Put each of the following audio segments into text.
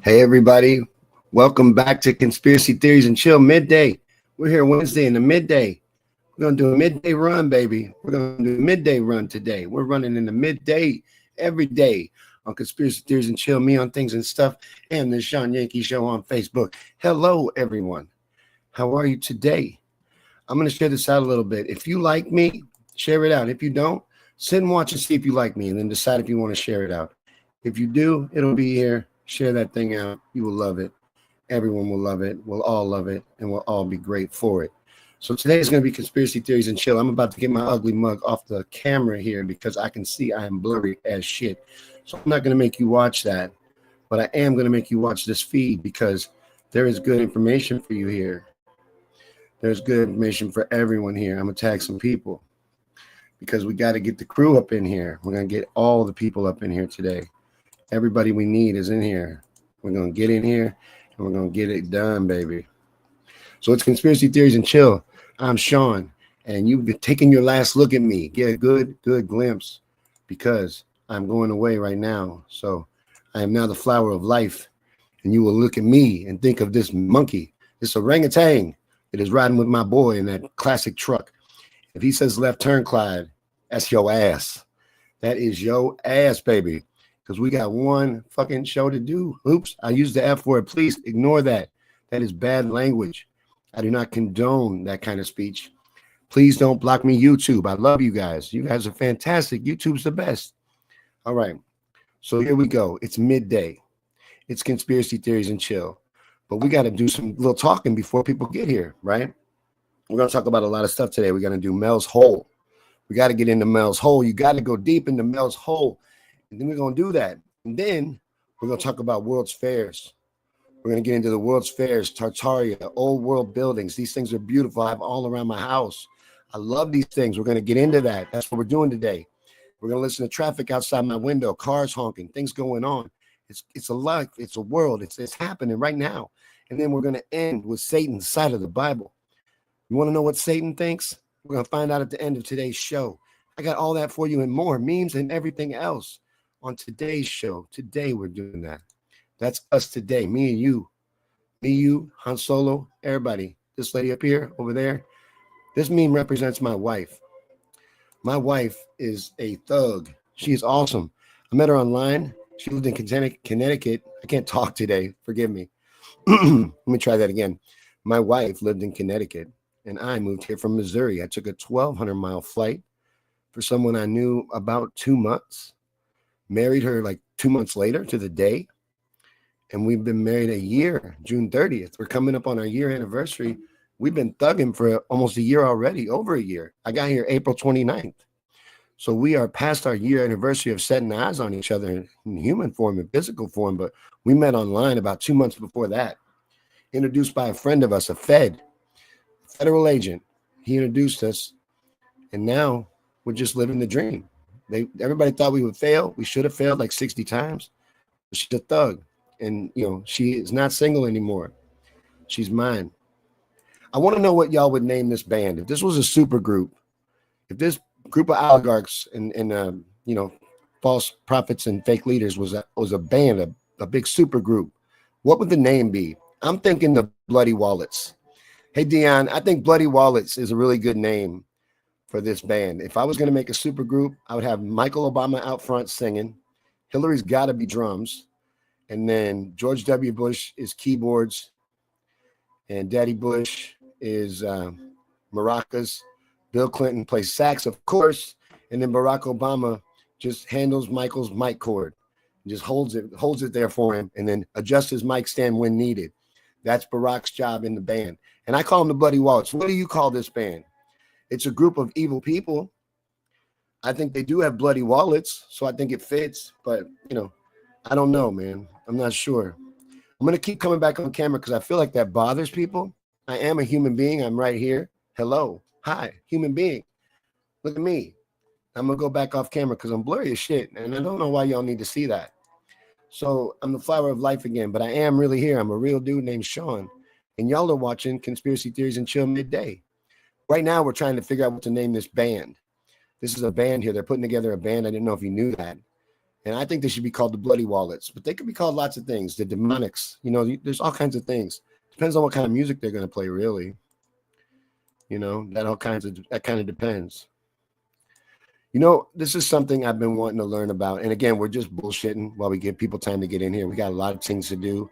Hey, everybody. Welcome back to Conspiracy Theories and Chill Midday. We're here Wednesday in the midday. We're going to do a midday run, baby. We're going to do a midday run today. We're running in the midday every day on Conspiracy Theories and Chill, Me on Things and Stuff, and the Sean Yankee Show on Facebook. Hello, everyone. How are you today? I'm going to share this out a little bit. If you like me, share it out. If you don't, sit and watch and see if you like me, and then decide if you want to share it out. If you do, it'll be here. Share that thing out. You will love it. Everyone will love it. We'll all love it, and we'll all be great for it. So today is going to be Conspiracy Theories and Chill. I'm about to get my ugly mug off the camera here because I can see I am blurry as shit. So I'm not going to make you watch that, but I am going to make you watch this feed because there is good information for you here. There's good information for everyone here. I'm going to tag some people because we got to get the crew up in here. We're going to get all the people up in here today. Everybody we need is in here. We're going to get in here and we're going to get it done, baby. So it's Conspiracy Theories and Chill. I'm Sean, and you've been taking your last look at me. Get a good glimpse because I'm going away right now. So I am now the flower of life, and you will look at me and think of this monkey, this orangutan that is riding with my boy in that classic truck. If he says left turn, Clyde, that's your ass. That is your ass, baby. Because we got one fucking show to do. Oops, I used the F word. Please ignore that. That is bad language. I do not condone that kind of speech. Please don't block me, YouTube. I love you guys. You guys are fantastic. YouTube's the best. All right. So here we go. It's midday. It's Conspiracy Theories and Chill. But we got to do some little talking before people get here, right? We're going to talk about a lot of stuff today. We're going to do Mel's Hole. We got to get into Mel's Hole. You got to go deep into Mel's Hole. And then we're going to do that. And then we're going to talk about World's Fairs. We're going to get into the World's Fairs, Tartaria, old world buildings. These things are beautiful. I have all around my house. I love these things. We're going to get into that. That's what we're doing today. We're going to listen to traffic outside my window, cars honking, things going on. It's a life. It's a world. It's happening right now. And then we're going to end with Satan's side of the Bible. You want to know what Satan thinks? We're going to find out at the end of today's show. I got all that for you and more, memes and everything else. On today's show, today we're doing that. That's us today, me and you, Han Solo, everybody. This lady up here, over there. This meme represents my wife. My wife is a thug. She is awesome. I met her online. She lived in Connecticut. I can't talk today. Forgive me. Let me try that again. My wife lived in Connecticut, and I moved here from Missouri. I took a 1,200-mile flight for someone I knew about 2 months. Married her like 2 months later to the day. And we've been married a year, June 30th. We're coming up on our year anniversary. We've been thugging for almost a year already, over a year. I got here April 29th. So we are past our year anniversary of setting eyes on each other in human form and physical form. But we met online about 2 months before that. Introduced by a friend of us, a federal agent. He introduced us. And now we're just living the dream. Everybody thought we would fail. We should have failed like 60 times. She's a thug. And, she is not single anymore. She's mine. I want to know what y'all would name this band. If this was a super group, if this group of oligarchs and false prophets and fake leaders was a band, a big super group, what would the name be? I'm thinking the Bloody Wallets. Hey, Dion, I think Bloody Wallets is a really good name for this band. If I was going to make a super group, I would have Michael Obama out front singing. Hillary's got to be drums. And then George W. Bush is keyboards. And Daddy Bush is maracas. Bill Clinton plays sax, of course. And then Barack Obama just handles Michael's mic cord. Just holds it there for him. And then adjusts his mic stand when needed. That's Barack's job in the band. And I call him the Bloody Wallets. What do you call this band? It's a group of evil people. I think they do have bloody wallets, so I think it fits. But, I don't know, man. I'm not sure. I'm going to keep coming back on camera because I feel like that bothers people. I am a human being. I'm right here. Hello. Hi, human being. Look at me. I'm going to go back off camera because I'm blurry as shit, and I don't know why y'all need to see that. So I'm the flower of life again, but I am really here. I'm a real dude named Sean, and y'all are watching Conspiracy Theories and Chill Midday. Right now, we're trying to figure out what to name this band. This is a band here. They're putting together a band. I didn't know if you knew that. And I think they should be called the bloody wallets, but they could be called lots of things. The demonics, there's all kinds of things. Depends on what kind of music they're going to play, really. That kind of depends. This is something I've been wanting to learn about. And again, we're just bullshitting while we give people time to get in here. We got a lot of things to do.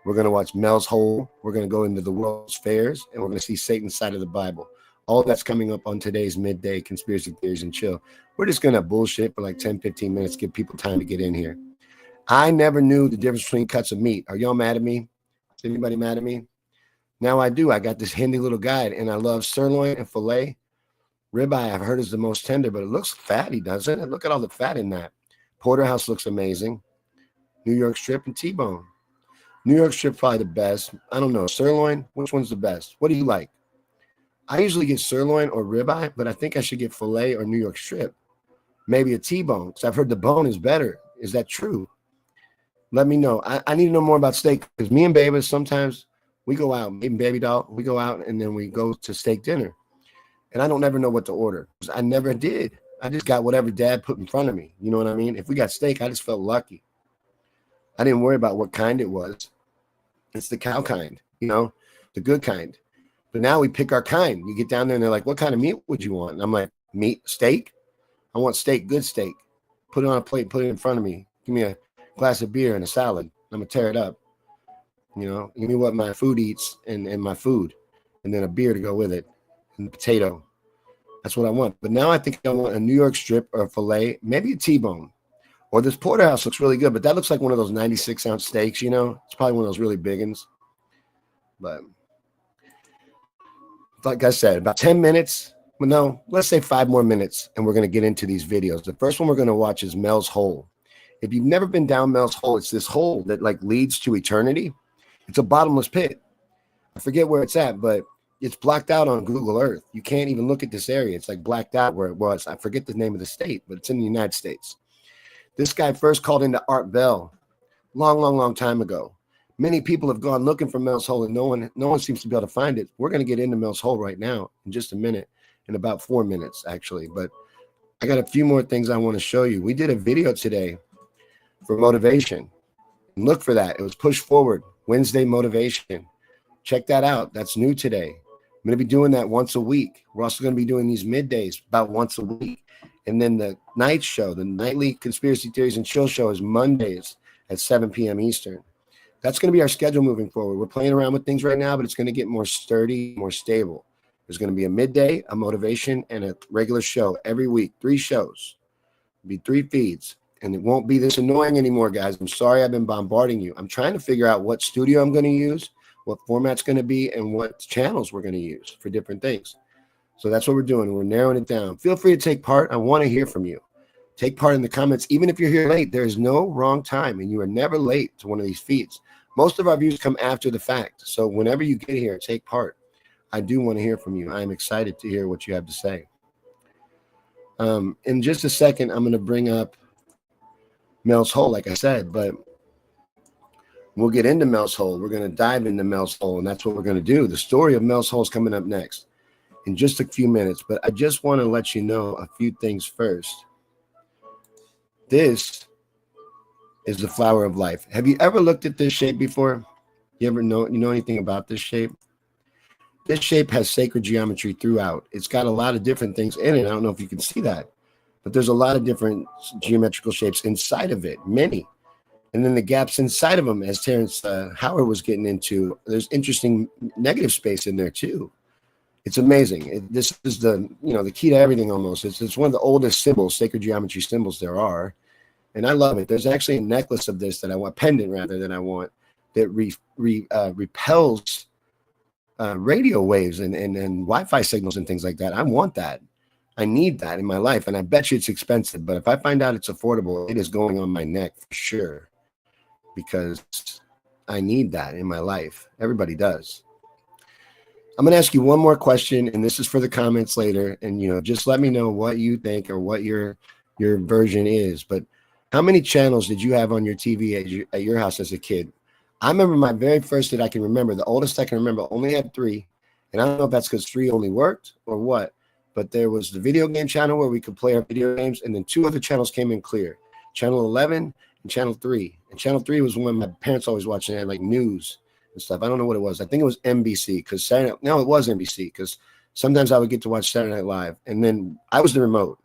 We're going to watch Mel's Hole. We're going to go into the world's fairs, and we're going to see Satan's side of the Bible. All that's coming up on today's Midday Conspiracy Theories and Chill. We're just going to bullshit for like 10, 15 minutes, give people time to get in here. I never knew the difference between cuts of meat. Are y'all mad at me? Is anybody mad at me? Now I do. I got this handy little guide, and I love sirloin and filet. Ribeye, I've heard, is the most tender, but it looks fatty, doesn't it? Look at all the fat in that. Porterhouse looks amazing. New York strip and T-bone. New York strip probably the best. I don't know. Sirloin, which one's the best? What do you like? I usually get sirloin or ribeye, but I think I should get filet or New York strip. Maybe a T-bone, because I've heard the bone is better. Is that true? Let me know. I need to know more about steak, because me and Baby, sometimes we go out, me and Baby Doll, we go out and then we go to steak dinner. And I don't never know what to order. I never did. I just got whatever Dad put in front of me. You know what I mean? If we got steak, I just felt lucky. I didn't worry about what kind it was. It's the cow kind, the good kind. But now we pick our kind. You get down there and they're like, what kind of meat would you want? And I'm like, meat, steak? I want steak, good steak. Put it on a plate, put it in front of me. Give me a glass of beer and a salad. I'm going to tear it up. Give me what my food eats and my food. And then a beer to go with it. And potato. That's what I want. But now I think I want a New York strip or a filet, maybe a T-bone. Or this porterhouse looks really good, but that looks like one of those 96-ounce steaks, It's probably one of those really big ones. But like I said, about 10 minutes. Well, no, let's say 5 more minutes, and we're going to get into these videos. The first one we're going to watch is Mel's Hole. If you've never been down Mel's Hole, it's this hole that leads to eternity. It's a bottomless pit. I forget where it's at, but it's blocked out on Google Earth. You can't even look at this area. It's blacked out where it was. I forget the name of the state, but it's in the United States. This guy first called into Art Bell long time ago. Many people have gone looking for Mel's Hole, and no one seems to be able to find it. We're going to get into Mel's Hole right now in just a minute, in about 4 minutes, actually. But I got a few more things I want to show you. We did a video today for motivation. Look for that. It was Push Forward, Wednesday Motivation. Check that out. That's new today. I'm going to be doing that once a week. We're also going to be doing these middays about once a week. And then the night show, the nightly Conspiracy Theories and Chill show, is Mondays at 7 p.m. Eastern. That's going to be our schedule moving forward. We're playing around with things right now, but it's going to get more sturdy, more stable. There's going to be a midday, a motivation, and a regular show every week. 3 shows. It'll be 3 feeds. And it won't be this annoying anymore, guys. I'm sorry I've been bombarding you. I'm trying to figure out what studio I'm going to use, what format's going to be, and what channels we're going to use for different things. So that's what we're doing. We're narrowing it down. Feel free to take part. I want to hear from you. Take part in the comments. Even if you're here late, there is no wrong time, and you are never late to one of these feeds. Most of our views come after the fact. So whenever you get here, take part. I do want to hear from you. I am excited to hear what you have to say. In just a second, I'm going to bring up Mel's Hole, like I said, but we'll get into Mel's Hole. We're going to dive into Mel's Hole, and that's what we're going to do. The story of Mel's Hole is coming up next in just a few minutes, but I just want to let you know a few things first. This is the flower of life. Have you ever looked at this shape before? You know anything about this shape? This shape has sacred geometry throughout. It's got a lot of different things in it. I don't know if you can see that, but there's a lot of different geometrical shapes inside of it, many. And then the gaps inside of them, as Terrence Howard was getting into, there's interesting negative space in there too. It's amazing. This is the key to everything almost. It's one of the oldest symbols, sacred geometry symbols there are. And I love it. There's actually a necklace of this that I want, pendant rather, that I want, that repels radio waves and Wi-Fi signals and things like that. I want that. I need that in my life. And I bet you it's expensive. But if I find out it's affordable, it is going on my neck for sure. Because I need that in my life. Everybody does. I'm going to ask you one more question, and this is for the comments later. And, just let me know what you think or what your version is. But how many channels did you have on your TV at your house as a kid? I remember my very first that I can remember, the oldest I can remember, only had 3. And I don't know if that's because 3 only worked or what. But there was the video game channel where we could play our video games, and then 2 other channels came in clear. Channel 11 and Channel 3. And Channel 3 was one my parents always watched. They had like news and stuff. I don't know what it was. I think it was NBC because Saturday. No, it was NBC because sometimes I would get to watch Saturday Night Live, and then I was the remote.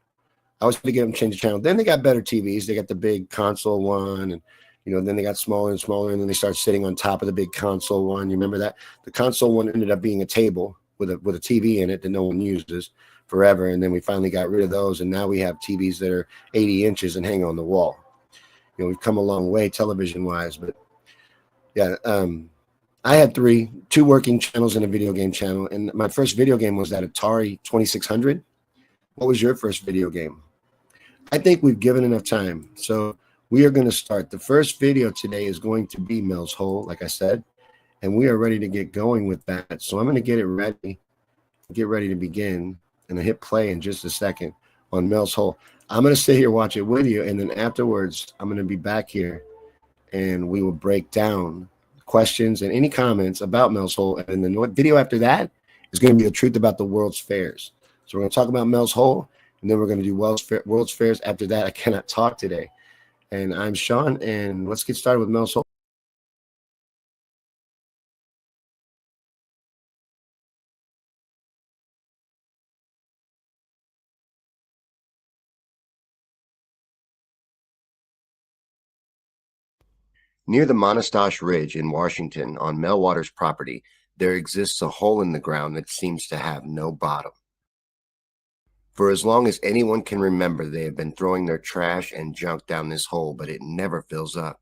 I was to get them to change the channel. Then they got better TVs. They got the big console one, and then they got smaller and smaller, and then they started sitting on top of the big console one. You remember that? The console one ended up being a table with a TV in it that no one uses forever, and then we finally got rid of those, and now we have TVs that are 80 inches and hang on the wall. We've come a long way television-wise, but yeah, I had two working channels and a video game channel, and my first video game was that Atari 2600. What was your first video game? I think we've given enough time, so we are going to start. The first video today is going to be Mel's Hole, like I said, and we are ready to get going with that. So I'm going to get ready to begin, and I hit play in just a second on Mel's Hole. I'm going to sit here, watch it with you, and then afterwards, I'm going to be back here, and we will break down questions and any comments about Mel's Hole. And then the video after that is going to be the truth about the World's Fairs. So we're going to talk about Mel's Hole, and then we're going to do World's Fairs after that. I cannot talk today. And I'm Sean, and let's get started with Mel's Hole. Near the Monastache Ridge in Washington on Melwater's property, there exists a hole in the ground that seems to have no bottom. For as long as anyone can remember, they have been throwing their trash and junk down this hole, but it never fills up.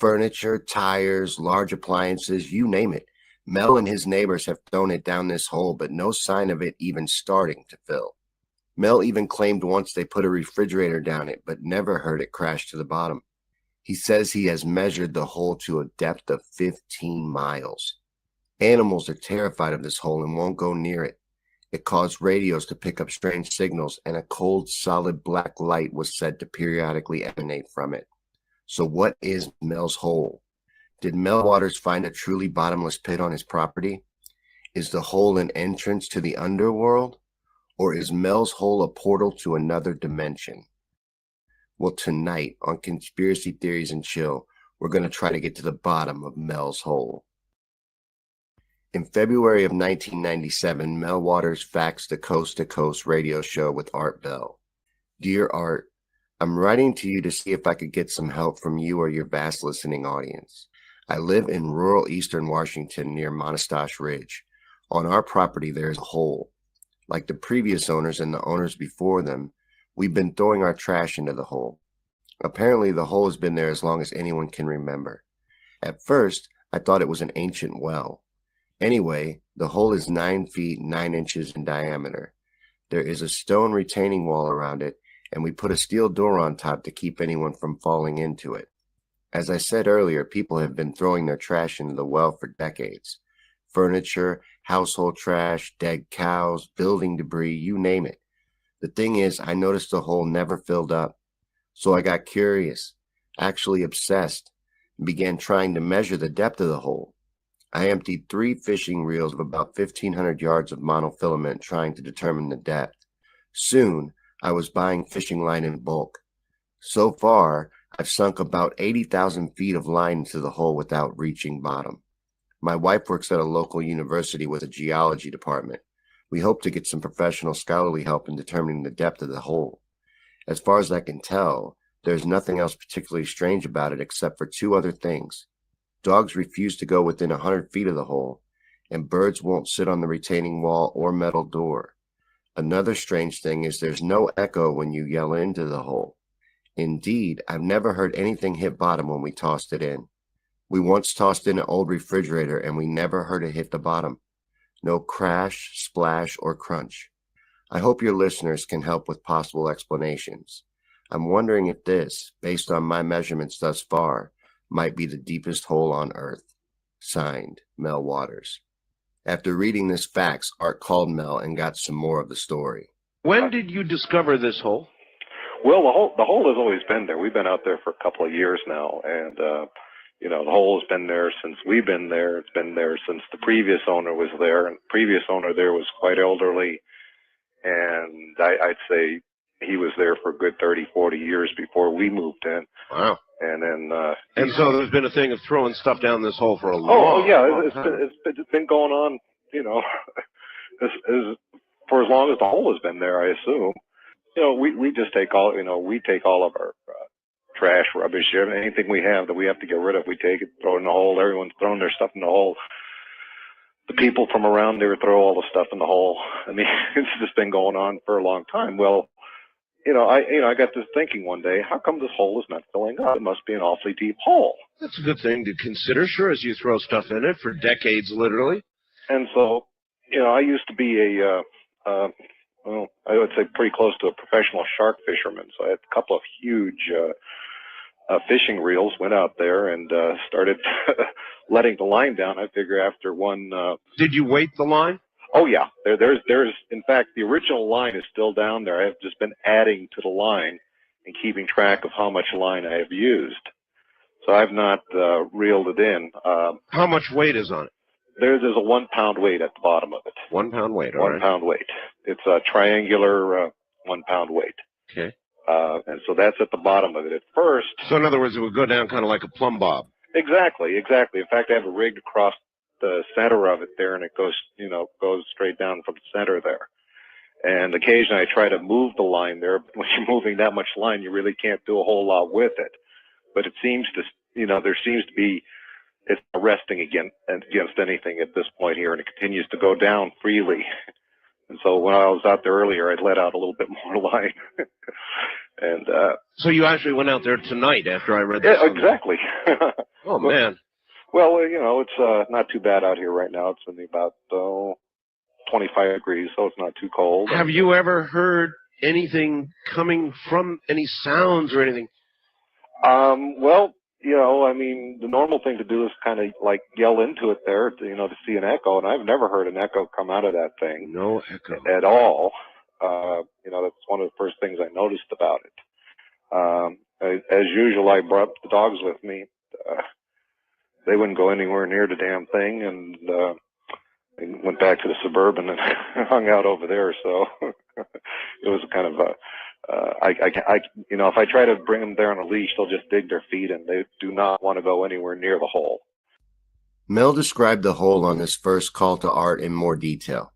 Furniture, tires, large appliances, you name it. Mel and his neighbors have thrown it down this hole, but no sign of it even starting to fill. Mel even claimed once they put a refrigerator down it, but never heard it crash to the bottom. He says he has measured the hole to a depth of 15 miles. Animals are terrified of this hole and won't go near it. It caused radios to pick up strange signals, and a cold, solid black light was said to periodically emanate from it. So what is Mel's Hole? Did Mel Waters find a truly bottomless pit on his property? Is the hole an entrance to the underworld? Or is Mel's Hole a portal to another dimension? Well, tonight on Conspiracy Theories and Chill, we're going to try to get to the bottom of Mel's Hole. In February of 1997, Mel Waters faxed the Coast to Coast radio show with Art Bell. Dear Art, I'm writing to you to see if I could get some help from you or your vast listening audience. I live in rural eastern Washington near Monastache Ridge. On our property, there is a hole. Like the previous owners and the owners before them, we've been throwing our trash into the hole. Apparently, the hole has been there as long as anyone can remember. At first, I thought it was an ancient well. Anyway, the hole is 9 feet 9 inches in diameter. There is a stone retaining wall around it, and we put a steel door on top to keep anyone from falling into it. As I said earlier, people have been throwing their trash into the well for decades. Furniture, household trash, dead cows, building debris, you name it. The thing is, I noticed the hole never filled up. So I got curious, actually obsessed, and began trying to measure the depth of the hole. I emptied 3 fishing reels of about 1,500 yards of monofilament trying to determine the depth. Soon, I was buying fishing line in bulk. So far, I've sunk about 80,000 feet of line into the hole without reaching bottom. My wife works at a local university with a geology department. We hope to get some professional scholarly help in determining the depth of the hole. As far as I can tell, there's nothing else particularly strange about it except for 2 other things. Dogs refuse to go within 100 feet of the hole, and birds won't sit on the retaining wall or metal door. Another strange thing is there's no echo when you yell into the hole. Indeed, I've never heard anything hit bottom when we tossed it in. We once tossed in an old refrigerator, and we never heard it hit the bottom. No crash, splash, or crunch. I hope your listeners can help with possible explanations. I'm wondering if this, based on my measurements thus far, might be the deepest hole on Earth. Signed, Mel Waters. After reading this fax, Art called Mel and got some more of the story. When did you discover this hole? Well, the hole has always been there. We've been out there for a couple of years now, and the hole has been there since we've been there. It's been there since the previous owner was there, and the previous owner there was quite elderly, and I'd say he was there for a good 30, 40 years before we moved in. Wow. And then, And so there's been a thing of throwing stuff down this hole for a oh yeah, long it's time. been going on, you know, for as long as the hole has been there, I assume. You know, we just take all, you know, we take all of our trash, rubbish, anything we have that we have to get rid of, we take it, throw it in the hole. Everyone's throwing their stuff in the hole. The people from around there throw all the stuff in the hole. I mean, it's just been going on for a long time. Well, I got to thinking one day, how come this hole is not filling up? It must be an awfully deep hole. That's a good thing to consider, sure, as you throw stuff in it for decades, literally. And so, I used to be well, I would say pretty close to a professional shark fisherman. So I had a couple of huge fishing reels, went out there and started letting the line down. I figure after one... Did you weight the line? Oh, yeah. There's, in fact, the original line is still down there. I've just been adding to the line and keeping track of how much line I have used. So I've not reeled it in. How much weight is on it? There's a 1 pound weight at the bottom of it. 1 pound weight, all 1 right. pound weight. It's a triangular 1 pound weight. Okay. And so that's at the bottom of it at first. So in other words, it would go down kind of like a plumb bob. Exactly. In fact, I have it rigged across the center of it there, and it goes straight down from the center there. And occasionally I try to move the line there. But when you're moving that much line, you really can't do a whole lot with it. But it seems to, there seems to be, it's not resting against anything at this point here, and it continues to go down freely. And so when I was out there earlier, I'd let out a little bit more line. And so you actually went out there tonight after I read this? Yeah, exactly. Oh, man. Well, it's not too bad out here right now. It's only about 25 degrees, so it's not too cold. Have you ever heard anything coming from any sounds or anything? Well, the normal thing to do is kind of like yell into it there, to see an echo. And I've never heard an echo come out of that thing. No echo at all. That's one of the first things I noticed about it. As usual, I brought the dogs with me. They wouldn't go anywhere near the damn thing, and I went back to the Suburban and hung out over there. So it was kind of if I try to bring them there on a leash, they'll just dig their feet in. They do not want to go anywhere near the hole. Mel described the hole on his first call to Art in more detail.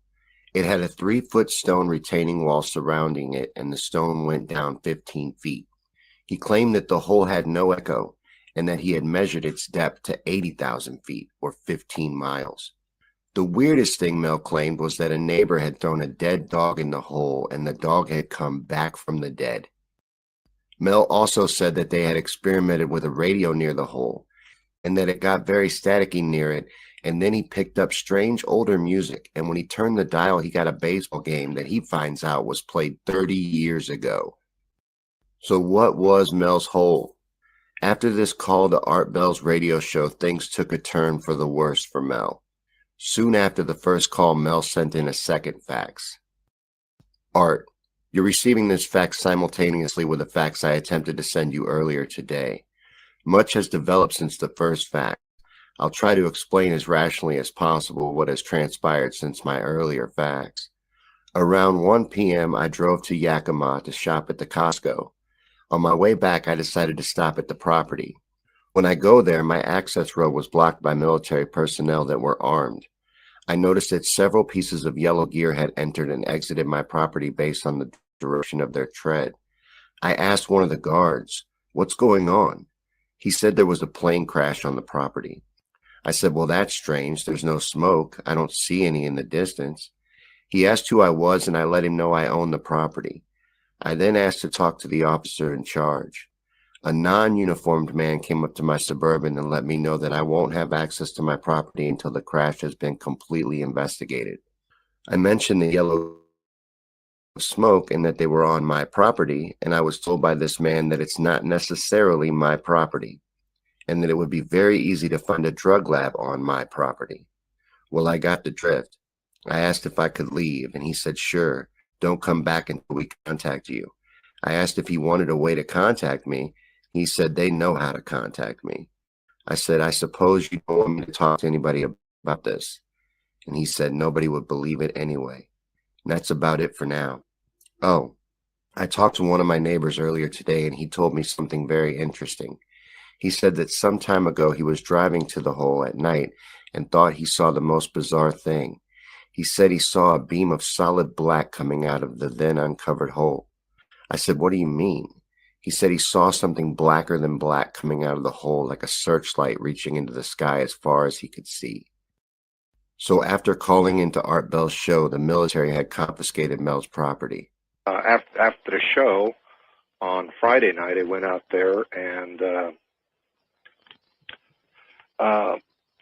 It had a 3-foot stone retaining wall surrounding it, and the stone went down 15 feet. He claimed that the hole had no echo and that he had measured its depth to 80,000 feet, or 15 miles. The weirdest thing Mel claimed was that a neighbor had thrown a dead dog in the hole, and the dog had come back from the dead. Mel also said that they had experimented with a radio near the hole, and that it got very staticky near it, and then he picked up strange older music, and when he turned the dial, he got a baseball game that he finds out was played 30 years ago. So what was Mel's hole? After this call to Art Bell's radio show, things took a turn for the worse for Mel. Soon after the first call, Mel sent in a second fax. Art, you're receiving this fax simultaneously with the fax I attempted to send you earlier today. Much has developed since the first fax. I'll try to explain as rationally as possible what has transpired since my earlier fax. Around 1 p.m., I drove to Yakima to shop at the Costco. On my way back, I decided to stop at the property. When I go there, my access road was blocked by military personnel that were armed. I noticed that several pieces of yellow gear had entered and exited my property based on the direction of their tread. I asked one of the guards, "What's going on?" He said there was a plane crash on the property. I said, "Well, that's strange. There's no smoke. I don't see any in the distance." He asked who I was, and I let him know I owned the property. I then asked to talk to the officer in charge. A non-uniformed man came up to my Suburban and let me know that I won't have access to my property until the crash has been completely investigated. I mentioned the yellow smoke and that they were on my property, and I was told by this man that it's not necessarily my property, and that it would be very easy to find a drug lab on my property. Well, I got the drift. I asked if I could leave, and he said, "Sure, don't come back until we contact you." I asked if he wanted a way to contact me. He said they know how to contact me. I said, "I suppose you don't want me to talk to anybody about this." And he said nobody would believe it anyway. And that's about it for now. Oh, I talked to one of my neighbors earlier today, and he told me something very interesting. He said that some time ago he was driving to the hole at night and thought he saw the most bizarre thing. He said he saw a beam of solid black coming out of the then uncovered hole. I said, "What do you mean?" He said he saw something blacker than black coming out of the hole like a searchlight reaching into the sky as far as he could see. So after calling into Art Bell's show, the military had confiscated Mel's property. After the show on Friday night, I went out there and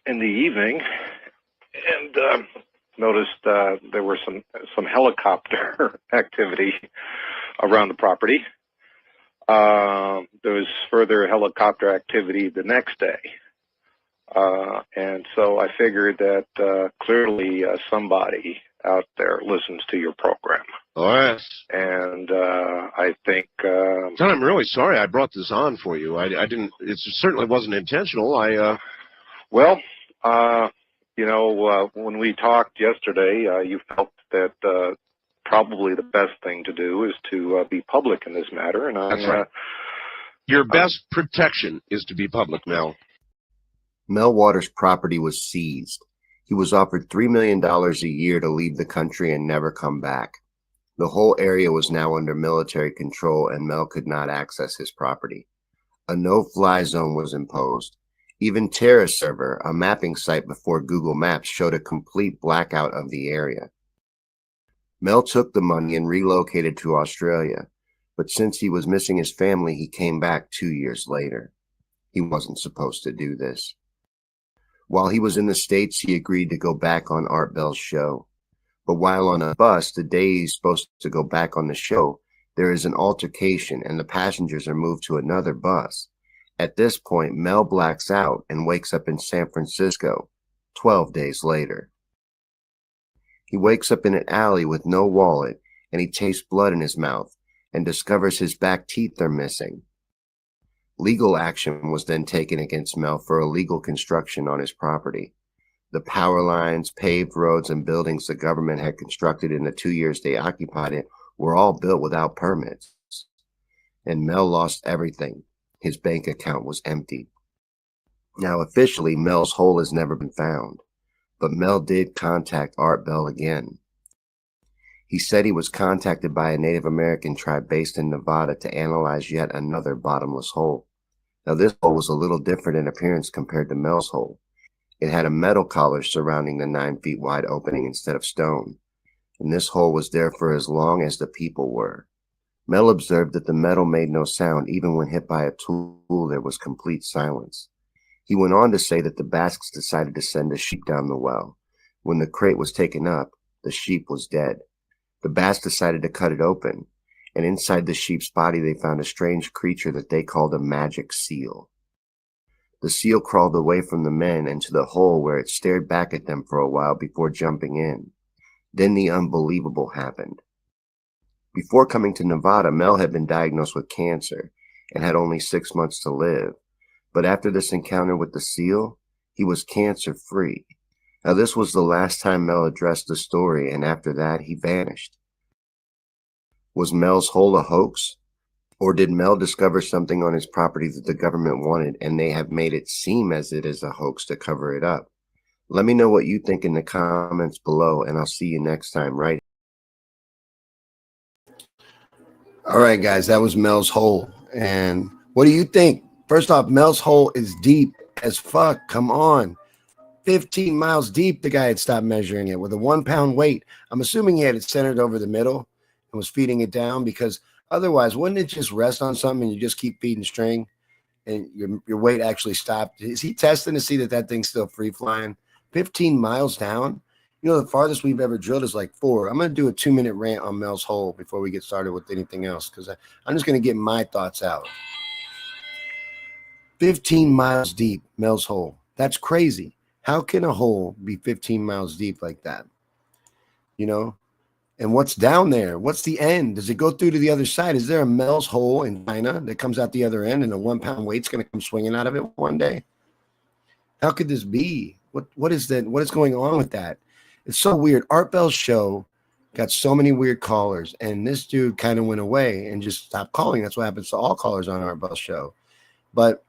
in the evening and noticed there were some helicopter activity around the property. There was further helicopter activity the next day. And so I figured that clearly somebody out there listens to your program. All right. And I think... John, I'm really sorry I brought this on for you. I didn't... It certainly wasn't intentional. Well, when we talked yesterday, you felt that probably the best thing to do is to be public in this matter. And That's right. Your best protection is to be public, Mel. Mel Waters' property was seized. He was offered $3 million a year to leave the country and never come back. The whole area was now under military control, and Mel could not access his property. A no-fly zone was imposed. Even Terra Server, a mapping site before Google Maps, showed a complete blackout of the area. Mel took the money and relocated to Australia, but since he was missing his family, he came back 2 years later. He wasn't supposed to do this. While he was in the States, he agreed to go back on Art Bell's show. But while on a bus, the day he's supposed to go back on the show, there is an altercation and the passengers are moved to another bus. At this point, Mel blacks out and wakes up in San Francisco 12 days later. He wakes up in an alley with no wallet, and he tastes blood in his mouth and discovers his back teeth are missing. Legal action was then taken against Mel for illegal construction on his property. The power lines, paved roads, and buildings the government had constructed in the 2 years they occupied it were all built without permits. And Mel lost everything. His bank account was empty. Now, officially, Mel's hole has never been found, but Mel did contact Art Bell again. He said he was contacted by a Native American tribe based in Nevada to analyze yet another bottomless hole. Now, this hole was a little different in appearance compared to Mel's hole. It had a metal collar surrounding the 9 feet wide opening instead of stone, and this hole was there for as long as the people were. Mel observed that the metal made no sound. Even when hit by a tool, there was complete silence. He went on to say that the Basques decided to send a sheep down the well. When the crate was taken up, the sheep was dead. The Basques decided to cut it open, and inside the sheep's body they found a strange creature that they called a magic seal. The seal crawled away from the men into the hole where it stared back at them for a while before jumping in. Then the unbelievable happened. Before coming to Nevada, Mel had been diagnosed with cancer and had only 6 months to live. But after this encounter with the seal, he was cancer-free. Now, this was the last time Mel addressed the story, and after that, he vanished. Was Mel's hole a hoax? Or did Mel discover something on his property that the government wanted, and they have made it seem as it is a hoax to cover it up? Let me know what you think in the comments below, and I'll see you next time, right? All right, guys, that was Mel's hole. And what do you think? First off, Mel's hole is deep as fuck. Come on. 15 miles deep, the guy had stopped measuring it with a 1 pound weight. I'm assuming he had it centered over the middle and was feeding it down, because otherwise, wouldn't it just rest on something and you just keep feeding string and your weight actually stopped? Is he testing to see that thing's still free flying? 15 miles down? You know, the farthest we've ever drilled is like 4. I'm going to do a 2-minute rant on Mel's hole before we get started with anything else, because I'm just going to get my thoughts out. 15 miles deep, Mel's hole. That's crazy. How can a hole be 15 miles deep like that? You know? And what's down there? What's the end? Does it go through to the other side? Is there a Mel's hole in China that comes out the other end and a 1 pound weight's going to come swinging out of it one day? How could this be? What is that? What is going on with that? It's so weird. Art Bell's show got so many weird callers, and this dude kind of went away and just stopped calling. That's what happens to all callers on our bus show. But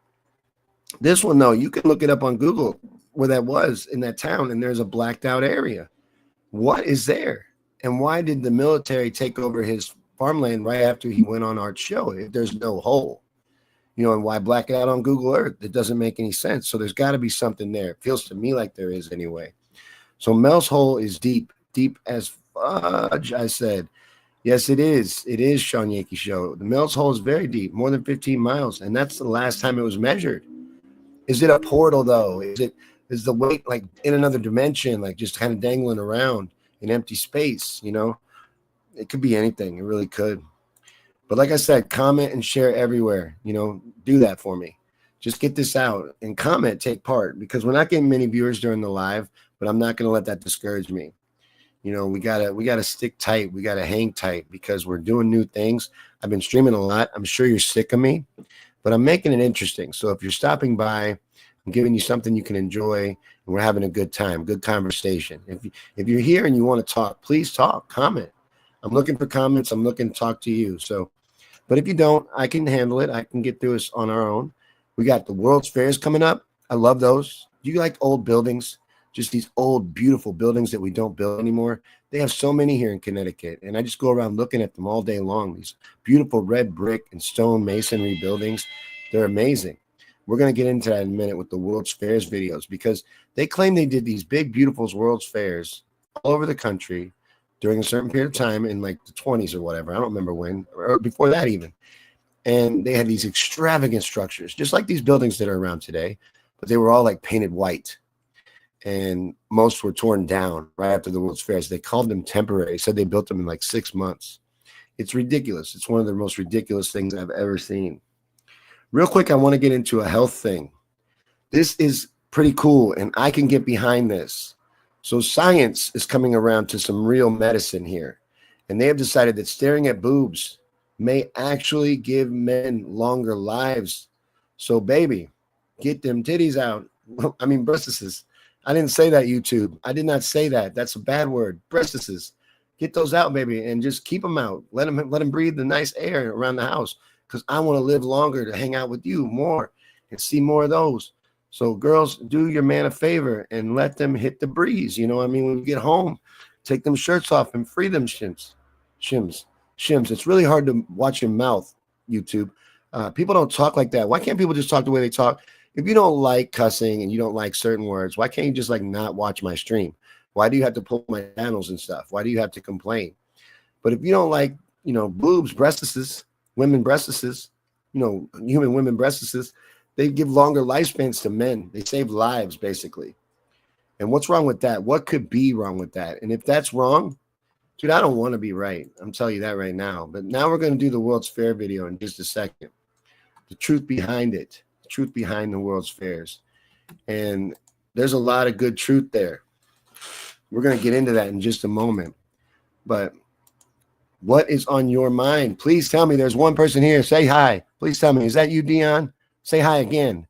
this one, though, you can look it up on Google where that was in that town, and there's a blacked out area. What is there? And why did the military take over his farmland right after he went on our show? If there's no hole, and why black it out on Google Earth? It doesn't make any sense. So there's got to be something there. It feels to me like there is anyway. So Mel's hole is deep as fudge, I said. Yes, it is. It is Sean Yankee Show. The Mel's hole is very deep, more than 15 miles, and that's the last time it was measured. Is it a portal, though? Is the weight like in another dimension, like just kind of dangling around in empty space? It could be anything. It really could. But like I said, comment and share everywhere. Do that for me. Just get this out and comment, take part, because we're not getting many viewers during the live, but I'm not going to let that discourage me. We gotta stick tight. We gotta hang tight because we're doing new things. I've been streaming a lot. I'm sure you're sick of me, but I'm making it interesting. So if you're stopping by, I'm giving you something you can enjoy, and we're having a good time, good conversation. If you're here and you want to talk, please talk, comment. I'm looking for comments. I'm looking to talk to you. So, but if you don't, I can handle it. I can get through this on our own. We got the World's Fairs coming up. I love those. Do you like old buildings? Just these old, beautiful buildings that we don't build anymore. They have so many here in Connecticut, and I just go around looking at them all day long. These beautiful red brick and stone masonry buildings. They're amazing. We're going to get into that in a minute with the World's Fairs videos because they claim they did these big, beautiful World's Fairs all over the country during a certain period of time in like the 20s or whatever. I don't remember when, or before that even. And they had these extravagant structures, just like these buildings that are around today, but they were all like painted white. And most were torn down right after the World's Fairs. They called them temporary. Said they built them in like 6 months. It's ridiculous. It's one of the most ridiculous things I've ever seen. Real quick, I want to get into a health thing. This is pretty cool, and I can get behind this. So science is coming around to some real medicine here. And they have decided that staring at boobs may actually give men longer lives. So, baby, get them titties out. I mean, breastises. I didn't say that, YouTube. I did not say that. That's a bad word. Breastises. Get those out, baby, and just keep them out. Let them breathe the nice air around the house because I want to live longer to hang out with you more and see more of those. So, girls, do your man a favor and let them hit the breeze. When you get home, take them shirts off and free them shims. It's really hard to watch your mouth, YouTube. People don't talk like that. Why can't people just talk the way they talk? If you don't like cussing and you don't like certain words, why can't you just like not watch my stream? Why do you have to pull my channels and stuff? Why do you have to complain? But if you don't like, boobs, breastises, women breastises, human women breastises, they give longer lifespans to men. They save lives, basically. And what's wrong with that? What could be wrong with that? And if that's wrong, dude, I don't want to be right. I'm telling you that right now. But now we're going to do the World's Fair video in just a second. The truth behind it. Truth behind the World's Fairs. And there's a lot of good truth there. We're going to get into that in just a moment. But what is on your mind? Please tell me. There's one person here. Say hi. Please tell me. Is that you, Dion? Say hi again.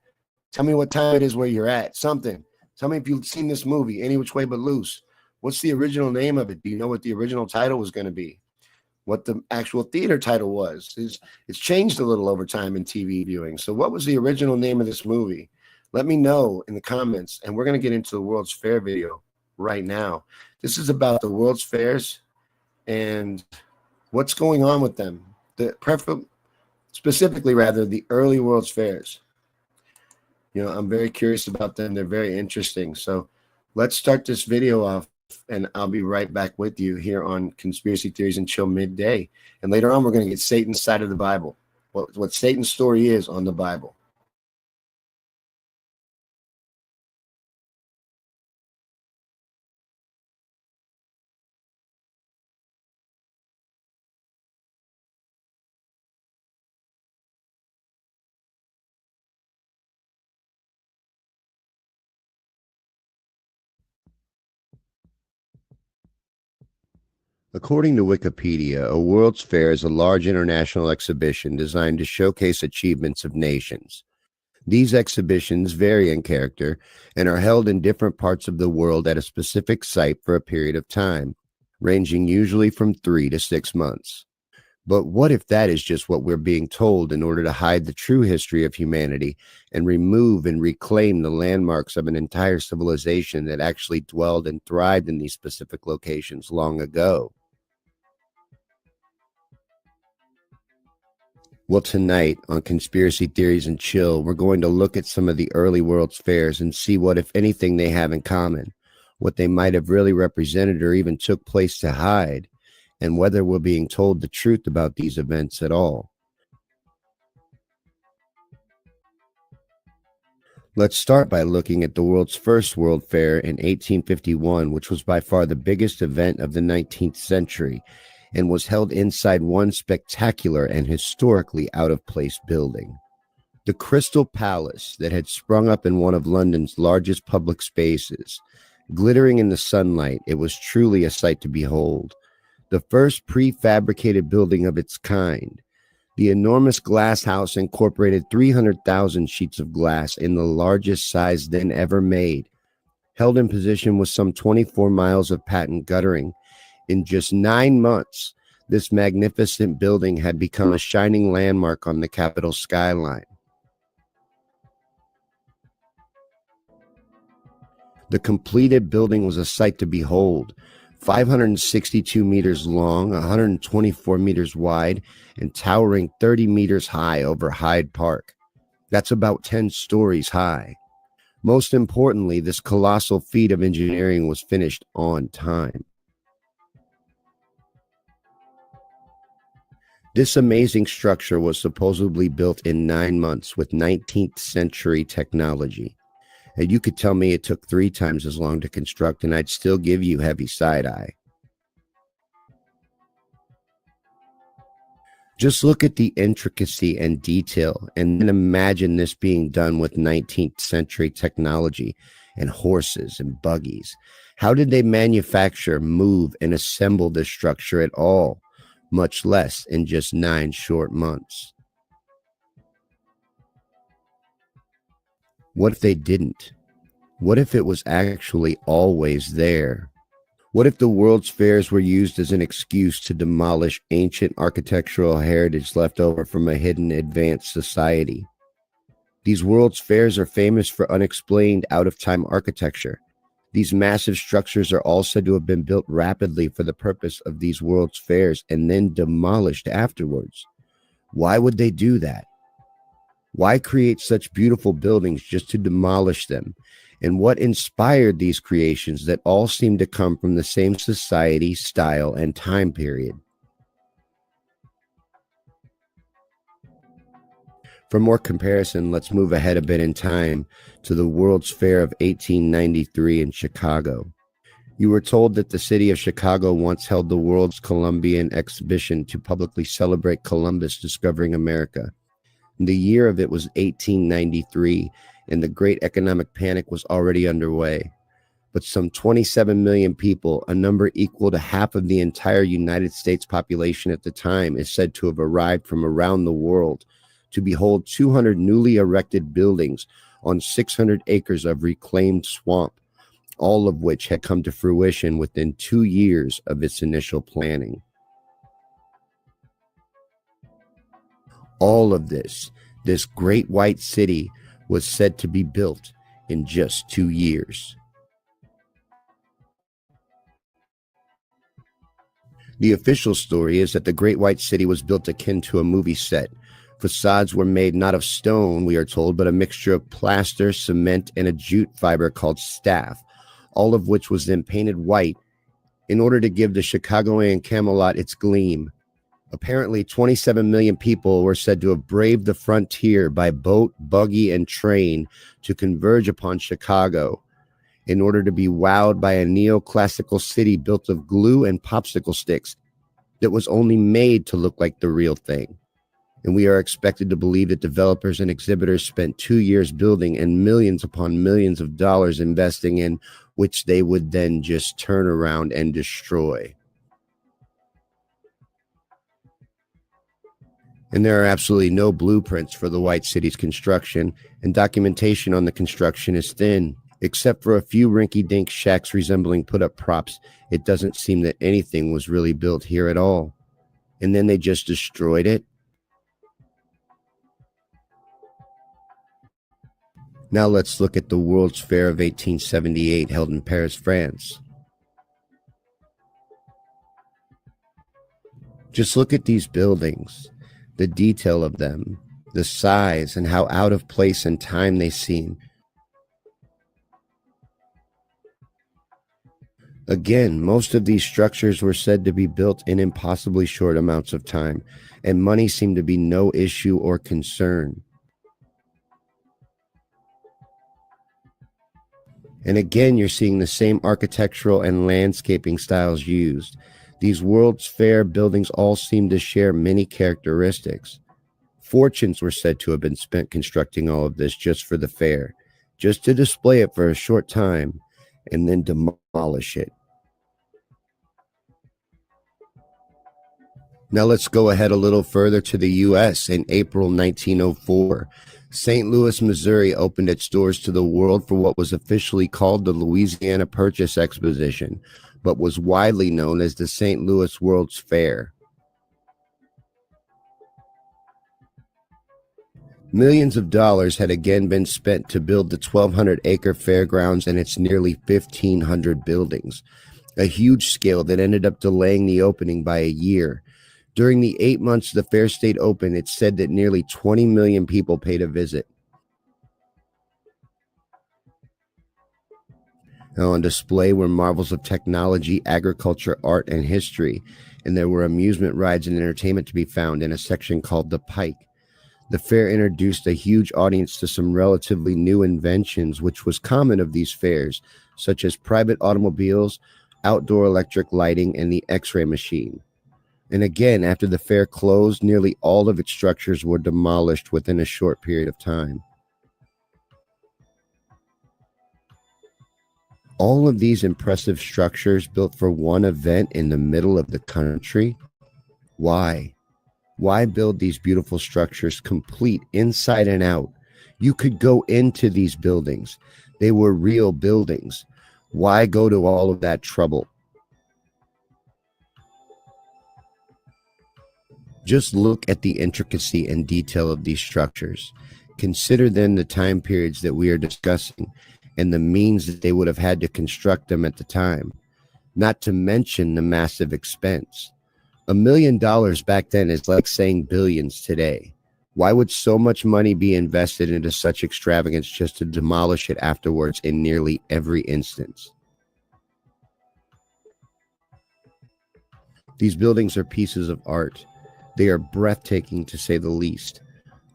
Tell me what time it is where you're at. Something. Tell me if you've seen this movie, Any Which Way But Loose. What's the original name of it? Do you know what the original title was going to be? What the actual theater title was? It's changed a little over time in TV viewing. So what was the original name of this movie? Let me know in the comments, and we're going to get into the World's Fair video right now. This is about the World's Fairs and what's going on with them. Specifically, the early World's Fairs. I'm very curious about them. They're very interesting. So let's start this video off. And I'll be right back with you here on Conspiracy Theories and Chill Midday. And later on, we're going to get Satan's side of the Bible, what Satan's story is on the Bible. According to Wikipedia, a World's Fair is a large international exhibition designed to showcase achievements of nations. These exhibitions vary in character and are held in different parts of the world at a specific site for a period of time. ranging usually from 3 to 6 months. But what if that is just what we're being told in order to hide the true history of humanity and remove and reclaim the landmarks of an entire civilization that actually dwelled and thrived in these specific locations long ago? Well, tonight on Conspiracy Theories and Chill, we're going to look at some of the early World's Fairs and see what, if anything, they have in common, what they might have really represented or even took place to hide, and whether we're being told the truth about these events at all. Let's start by looking at the world's first World Fair in 1851, which was by far the biggest event of the 19th century and was held inside one spectacular and historically out-of-place building. The Crystal Palace that had sprung up in one of London's largest public spaces. Glittering in the sunlight, it was truly a sight to behold. The first prefabricated building of its kind. The enormous glass house incorporated 300,000 sheets of glass in the largest size then ever made. Held in position with some 24 miles of patent guttering. In just 9 months, this magnificent building had become a shining landmark on the capital skyline. The completed building was a sight to behold. 562 meters long, 124 meters wide, and towering 30 meters high over Hyde Park. That's about 10 stories high. Most importantly, this colossal feat of engineering was finished on time. This amazing structure was supposedly built in 9 months with 19th century technology. And you could tell me it took 3 times as long to construct, and I'd still give you heavy side-eye. Just look at the intricacy and detail, and then imagine this being done with 19th century technology and horses and buggies. How did they manufacture, move, and assemble this structure at all, much less in just 9 short months? What if they didn't? What if it was actually always there? What if the World's Fairs were used as an excuse to demolish ancient architectural heritage left over from a hidden advanced society? These World's Fairs are famous for unexplained out-of-time architecture. These massive structures are all said to have been built rapidly for the purpose of these World's Fairs and then demolished afterwards. Why would they do that? Why create such beautiful buildings just to demolish them? And what inspired these creations that all seem to come from the same society, style, and time period? For more comparison, let's move ahead a bit in time to the World's Fair of 1893 in Chicago. You were told that the city of Chicago once held the World's Columbian Exhibition to publicly celebrate Columbus discovering America. The year of it was 1893, and the Great Economic Panic was already underway. But some 27 million people, a number equal to half of the entire United States population at the time, is said to have arrived from around the world to behold 200 newly erected buildings on 600 acres of reclaimed swamp, all of which had come to fruition within 2 years of its initial planning. All of this great white city was said to be built in just 2 years. The official story is that the Great White City was built akin to a movie set. Facades were made not of stone, we are told, but a mixture of plaster, cement, and a jute fiber called staff, all of which was then painted white in order to give the Chicagoan Camelot its gleam. Apparently, 27 million people were said to have braved the frontier by boat, buggy, and train to converge upon Chicago in order to be wowed by a neoclassical city built of glue and popsicle sticks that was only made to look like the real thing. And we are expected to believe that developers and exhibitors spent 2 years building and millions upon millions of dollars investing in, which they would then just turn around and destroy. And there are absolutely no blueprints for the White City's construction, and documentation on the construction is thin. Except for a few rinky-dink shacks resembling put-up props, it doesn't seem that anything was really built here at all. And then they just destroyed it? Now let's look at the World's Fair of 1878 held in Paris, France. Just look at these buildings, the detail of them, the size, and how out of place in time they seem. Again, most of these structures were said to be built in impossibly short amounts of time, and money seemed to be no issue or concern. And again, you're seeing the same architectural and landscaping styles used. These World's Fair buildings all seem to share many characteristics. Fortunes were said to have been spent constructing all of this just for the fair, just to display it for a short time, and then demolish it. Now let's go ahead a little further to the U.S. In April 1904. St. Louis, Missouri opened its doors to the world for what was officially called the Louisiana Purchase Exposition, but was widely known as the St. Louis World's Fair. Millions of dollars had again been spent to build the 1,200-acre fairgrounds and its nearly 1,500 buildings, a huge scale that ended up delaying the opening by a year. During the 8 months the fair stayed open, it's said that nearly 20 million people paid a visit. Now on display were marvels of technology, agriculture, art, and history, and there were amusement rides and entertainment to be found in a section called the Pike. The fair introduced a huge audience to some relatively new inventions, which was common of these fairs, such as private automobiles, outdoor electric lighting, and the X-ray machine. And again, after the fair closed, nearly all of its structures were demolished within a short period of time. All of these impressive structures built for one event in the middle of the country? Why? Why build these beautiful structures complete inside and out? You could go into these buildings. They were real buildings. Why go to all of that trouble? Just look at the intricacy and detail of these structures. Consider then the time periods that we are discussing and the means that they would have had to construct them at the time, not to mention the massive expense. $1 million back then is like saying billions today. Why would so much money be invested into such extravagance just to demolish it afterwards in nearly every instance? These buildings are pieces of art. They are breathtaking, to say the least.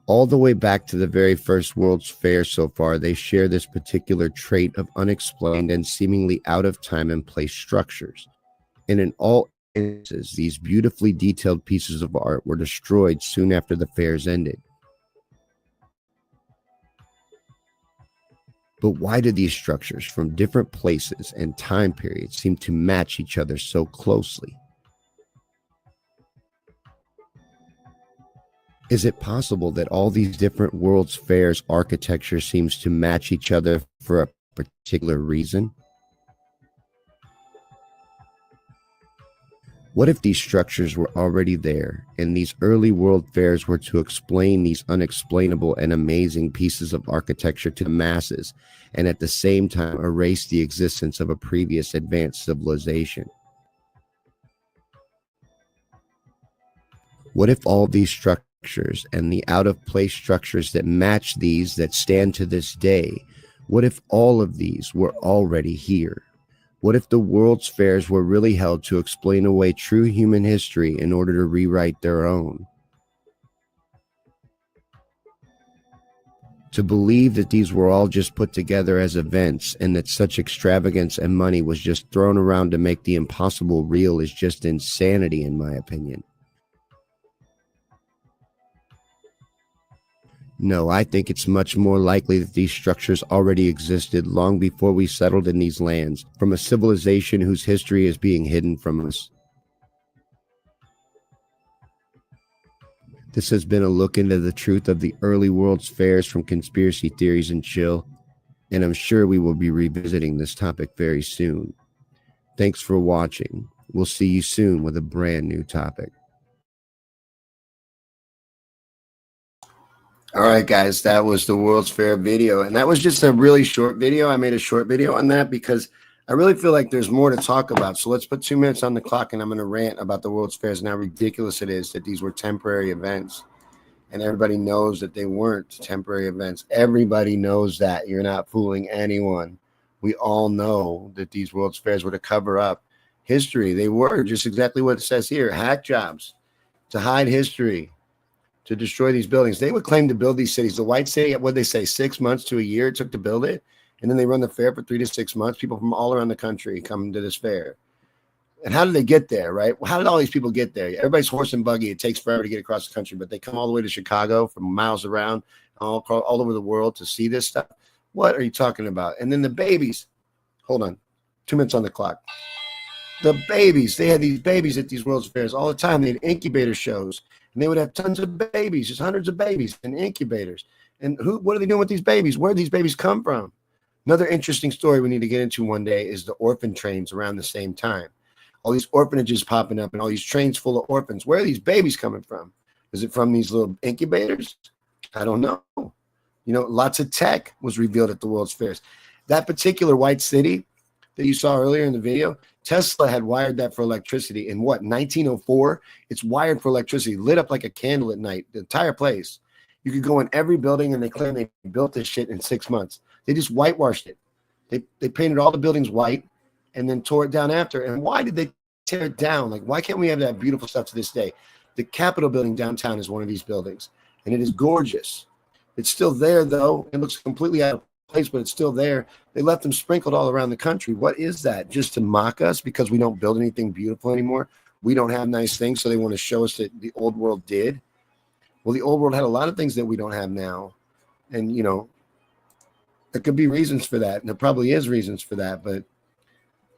All the way back to the very first World's Fair so far, they share this particular trait of unexplained and seemingly out of time and place structures. And in all instances, these beautifully detailed pieces of art were destroyed soon after the fairs ended. But why do these structures from different places and time periods seem to match each other so closely? Is it possible that all these different World's Fairs architecture seems to match each other for a particular reason? What if these structures were already there, and these early World Fairs were to explain these unexplainable and amazing pieces of architecture to the masses, and at the same time erase the existence of a previous advanced civilization? What if all these structures and the out-of-place structures that match these that stand to this day, what if all of these were already here? What if the World's Fairs were really held to explain away true human history in order to rewrite their own? To believe that these were all just put together as events and that such extravagance and money was just thrown around to make the impossible real is just insanity, in my opinion. No, I think it's much more likely that these structures already existed long before we settled in these lands, from a civilization whose history is being hidden from us. This has been a look into the truth of the early World's Fairs from Conspiracy Theories and Chill. And I'm sure we will be revisiting this topic very soon. Thanks for watching. We'll see you soon with a brand new topic. All right, guys, that was the World's Fair video. And that was just a really short video. I made a short video on that because I really feel like there's more to talk about. So let's put 2 minutes on the clock and I'm going to rant about the World's Fairs and how ridiculous it is that these were temporary events. And everybody knows that they weren't temporary events. Everybody knows that. You're not fooling anyone. We all know that these World's Fairs were to cover up history. They were just exactly what it says here. Hack jobs to hide history, to destroy these buildings. They would claim to build these cities. The White City, what they say, 6 months to a year it took to build it. And then they run the fair for 3 to 6 months. People from all around the country come to this fair. And how did they get there, right? How did all these people get there? Everybody's horse and buggy. It takes forever to get across the country, but they come all the way to Chicago from miles around, all over the world to see this stuff. What are you talking about? And then the babies. Hold on. 2 minutes on the clock. The babies. They had these babies at these World's Fairs all the time. They had incubator shows, and they would have tons of babies, just hundreds of babies in incubators. And what are they doing with these babies? Where do these babies come from? Another interesting story we need to get into one day is the orphan trains around the same time. All these orphanages popping up and all these trains full of orphans. Where are these babies coming from? Is it from these little incubators? I don't know. You know, lots of tech was revealed at the World's Fairs. That particular White City that you saw earlier in the video, Tesla had wired that for electricity in what, 1904? It's wired for electricity, lit up like a candle at night, the entire place. You could go in every building and they claim they built this shit in 6 months. They just whitewashed it. They painted all the buildings white and then tore it down after. And why did they tear it down? Like, why can't we have that beautiful stuff to this day? The Capitol building downtown is one of these buildings, and it is gorgeous. It's still there, though. It looks completely out of place, but it's still there. They left them sprinkled all around the country. What is that? Just to mock us because we don't build anything beautiful anymore? We don't have nice things, so they want to show us that the old world did? Well, the old world had a lot of things that we don't have now. And, you know, there could be reasons for that, and there probably is reasons for that, but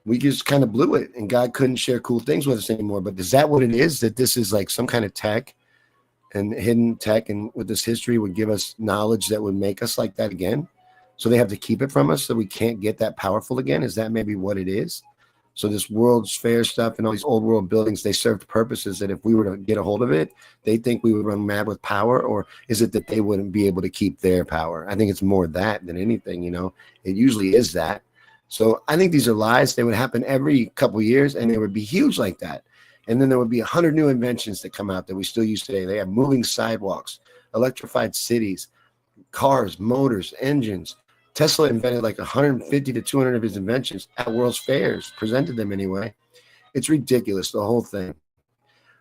we just kind of blew it, and God couldn't share cool things with us anymore. But is that what it is? That this is like some kind of tech and hidden tech, and with this history would give us knowledge that would make us like that again? So they have to keep it from us so we can't get that powerful again? Is that maybe what it is? So this World's Fair stuff and all these old world buildings, they served purposes that if we were to get a hold of it, they think we would run mad with power? Or is it that they wouldn't be able to keep their power? I think it's more that than anything, you know. It usually is that. So I think these are lies. They would happen every couple of years, and they would be huge like that. And then there would be 100 new inventions that come out that we still use today. They have moving sidewalks, electrified cities, cars, motors, engines. Tesla invented like 150 to 200 of his inventions at World's Fairs, presented them anyway. It's ridiculous, the whole thing.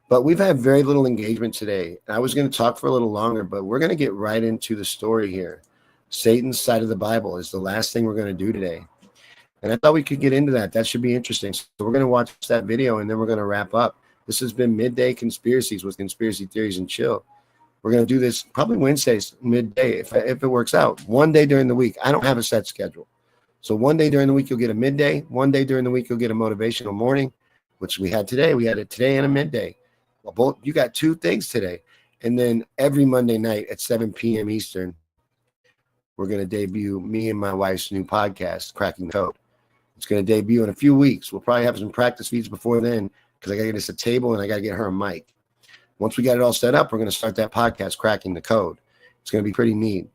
But we've had very little engagement today. I was going to talk for a little longer, but we're going to get right into the story here. Satan's side of the Bible is the last thing we're going to do today. And I thought we could get into that. That should be interesting. So we're going to watch that video, and then we're going to wrap up. This has been Midday Conspiracies with Conspiracy Theories and Chill. We're going to do this probably Wednesdays, midday, if it works out. One day during the week. I don't have a set schedule. So one day during the week, you'll get a midday. One day during the week, you'll get a motivational morning, which we had today. We had it today and a midday. Well, you got 2 things today. And then every Monday night at 7 p.m. Eastern, we're going to debut me and my wife's new podcast, Cracking the Code. It's going to debut in a few weeks. We'll probably have some practice feeds before then because I got to get us a table and I got to get her a mic. Once we got it all set up, we're going to start that podcast, Cracking the Code. It's going to be pretty neat.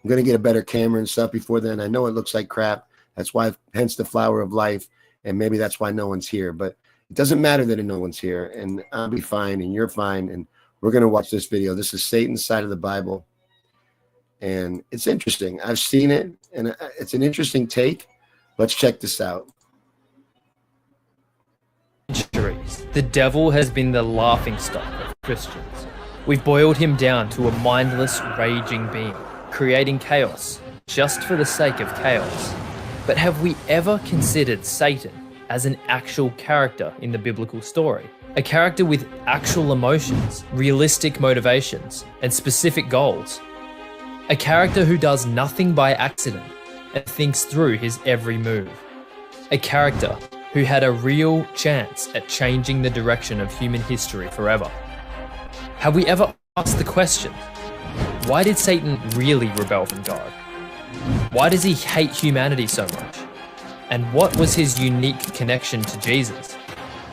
I'm going to get a better camera and stuff before then. I know it looks like crap. That's why, hence the flower of life. And maybe that's why no one's here. But it doesn't matter that no one's here. And I'll be fine and you're fine. And we're going to watch this video. This is Satan's side of the Bible. And it's interesting. I've seen it. And it's an interesting take. Let's check this out. The devil has been the laughingstock of Christians. We've boiled him down to a mindless, raging being, creating chaos just for the sake of chaos. But have we ever considered Satan as an actual character in the biblical story? A character with actual emotions, realistic motivations, and specific goals? A character who does nothing by accident and thinks through his every move? A character who had a real chance at changing the direction of human history forever? Have we ever asked the question, why did Satan really rebel from God? Why does he hate humanity so much? And what was his unique connection to Jesus?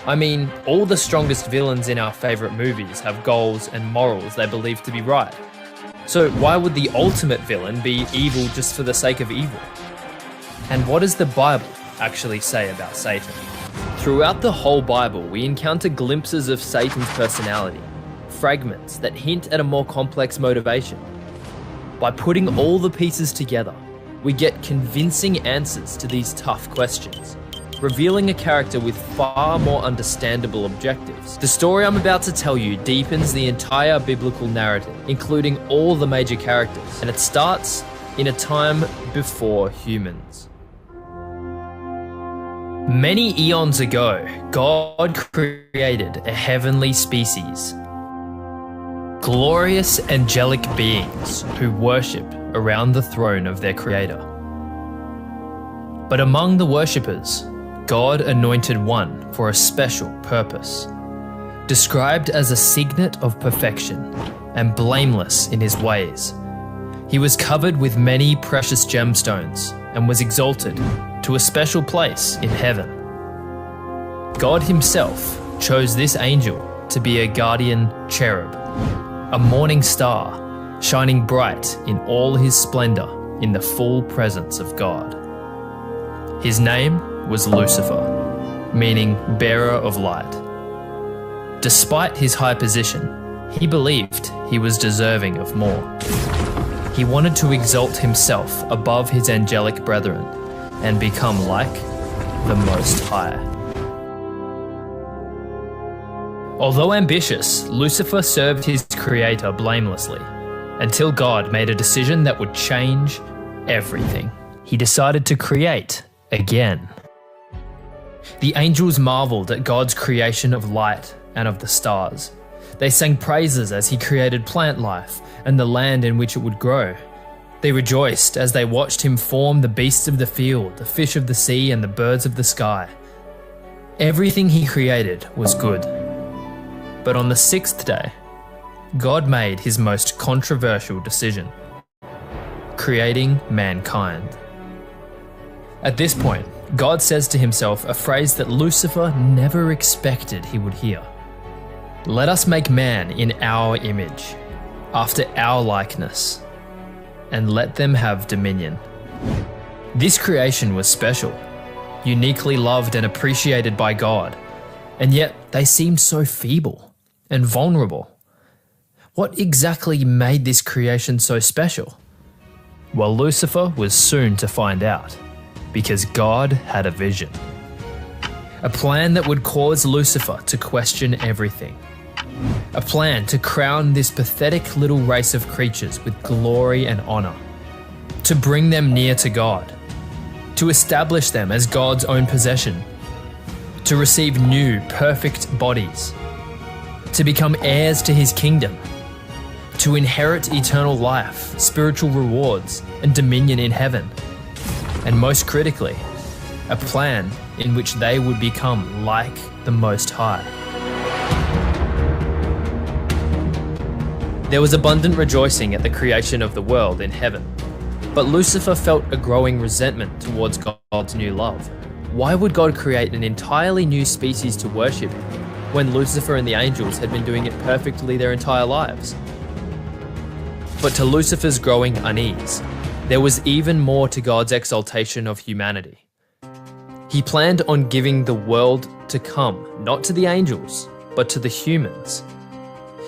I mean, all the strongest villains in our favourite movies have goals and morals they believe to be right. So why would the ultimate villain be evil just for the sake of evil? And what does the Bible actually say about Satan? Throughout the whole Bible, we encounter glimpses of Satan's personality, fragments that hint at a more complex motivation. By putting all the pieces together, we get convincing answers to these tough questions, revealing a character with far more understandable objectives. The story I'm about to tell you deepens the entire biblical narrative, including all the major characters, and it starts in a time before humans. Many eons ago, God created a heavenly species, glorious angelic beings who worship around the throne of their Creator. But among the worshippers, God anointed one for a special purpose. Described as a signet of perfection and blameless in his ways, he was covered with many precious gemstones and was exalted to a special place in heaven. God himself chose this angel to be a guardian cherub, a morning star shining bright in all his splendor in the full presence of God. His name was Lucifer, meaning bearer of light. Despite his high position, he believed he was deserving of more. He wanted to exalt himself above his angelic brethren and become like the Most High. Although ambitious, Lucifer served his creator blamelessly until God made a decision that would change everything. He decided to create again. The angels marveled at God's creation of light and of the stars. They sang praises as he created plant life and the land in which it would grow. They rejoiced as they watched him form the beasts of the field, the fish of the sea, and the birds of the sky. Everything he created was good. But on the sixth day, God made his most controversial decision, creating mankind. At this point, God says to himself a phrase that Lucifer never expected he would hear. Let us make man in our image, after our likeness, and let them have dominion. This creation was special, uniquely loved and appreciated by God, and yet they seemed so feeble and vulnerable. What exactly made this creation so special? Well, Lucifer was soon to find out, because God had a vision. A plan that would cause Lucifer to question everything. A plan to crown this pathetic little race of creatures with glory and honor. To bring them near to God. To establish them as God's own possession. To receive new, perfect bodies. To become heirs to his kingdom. To inherit eternal life, spiritual rewards, and dominion in heaven. And most critically, a plan in which they would become like the Most High. There was abundant rejoicing at the creation of the world in heaven, but Lucifer felt a growing resentment towards God's new love. Why would God create an entirely new species to worship when Lucifer and the angels had been doing it perfectly their entire lives? But to Lucifer's growing unease, there was even more to God's exaltation of humanity. He planned on giving the world to come, not to the angels, but to the humans.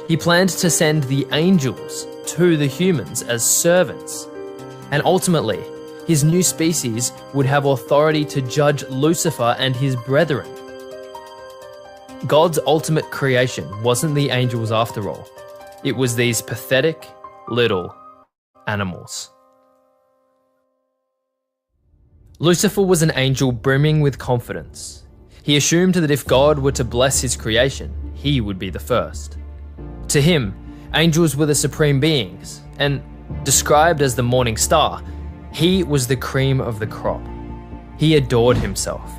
He planned to send the angels to the humans as servants. And ultimately, his new species would have authority to judge Lucifer and his brethren. God's ultimate creation wasn't the angels after all. It was these pathetic little animals. Lucifer was an angel brimming with confidence. He assumed that if God were to bless his creation, he would be the first. To him, angels were the supreme beings, and described as the morning star, he was the cream of the crop. He adored himself,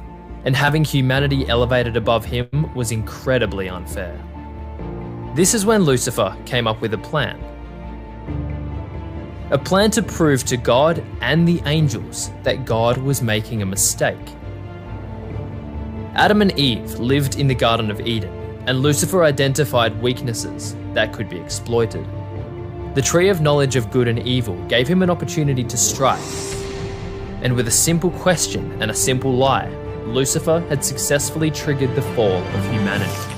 and having humanity elevated above him was incredibly unfair. This is when Lucifer came up with a plan. a plan to prove to God and the angels that God was making a mistake. Adam and Eve lived in the Garden of Eden, and Lucifer identified weaknesses that could be exploited. The tree of knowledge of good and evil gave him an opportunity to strike. And with a simple question and a simple lie, Lucifer had successfully triggered the fall of humanity.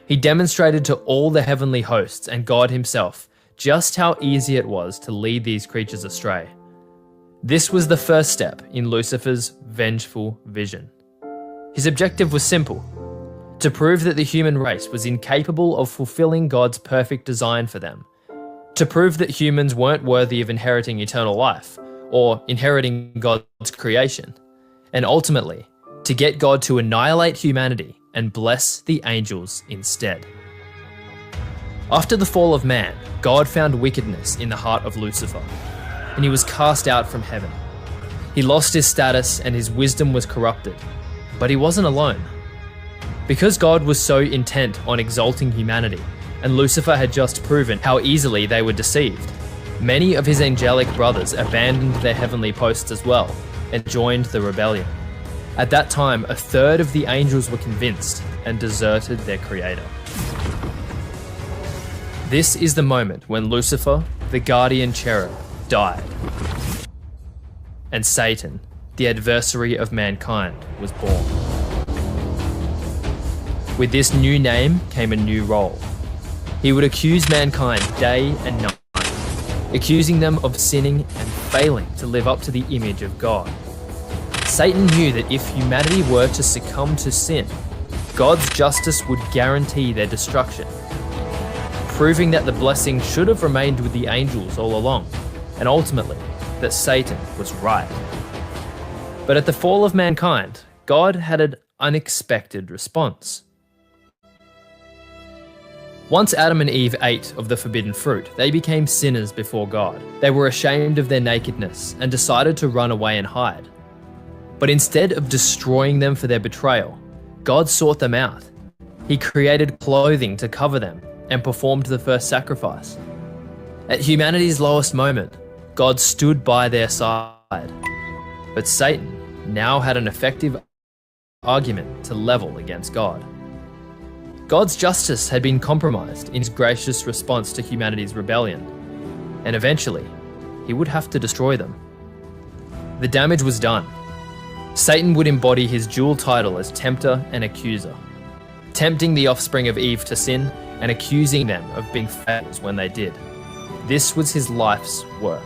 He demonstrated to all the heavenly hosts and God himself just how easy it was to lead these creatures astray. This was the first step in Lucifer's vengeful vision. His objective was simple: to prove that the human race was incapable of fulfilling God's perfect design for them, to prove that humans weren't worthy of inheriting eternal life or inheriting God's creation, and ultimately, to get God to annihilate humanity and bless the angels instead. After the fall of man, God found wickedness in the heart of Lucifer, and he was cast out from heaven. He lost his status and his wisdom was corrupted, but he wasn't alone. Because God was so intent on exalting humanity, and Lucifer had just proven how easily they were deceived, many of his angelic brothers abandoned their heavenly posts as well and joined the rebellion. At that time, a third of the angels were convinced and deserted their creator. This is the moment when Lucifer, the guardian cherub, died. And Satan, the adversary of mankind, was born. With this new name came a new role. He would accuse mankind day and night, accusing them of sinning and failing to live up to the image of God. Satan knew that if humanity were to succumb to sin, God's justice would guarantee their destruction, proving that the blessing should have remained with the angels all along, and ultimately, that Satan was right. But at the fall of mankind, God had an unexpected response. Once Adam and Eve ate of the forbidden fruit, they became sinners before God. They were ashamed of their nakedness and decided to run away and hide. But instead of destroying them for their betrayal, God sought them out. He created clothing to cover them and performed the first sacrifice. At humanity's lowest moment, God stood by their side. But Satan now had an effective argument to level against God. God's justice had been compromised in his gracious response to humanity's rebellion, and eventually, he would have to destroy them. The damage was done. Satan would embody his dual title as tempter and accuser, tempting the offspring of Eve to sin and accusing them of being failures when they did. This was his life's work,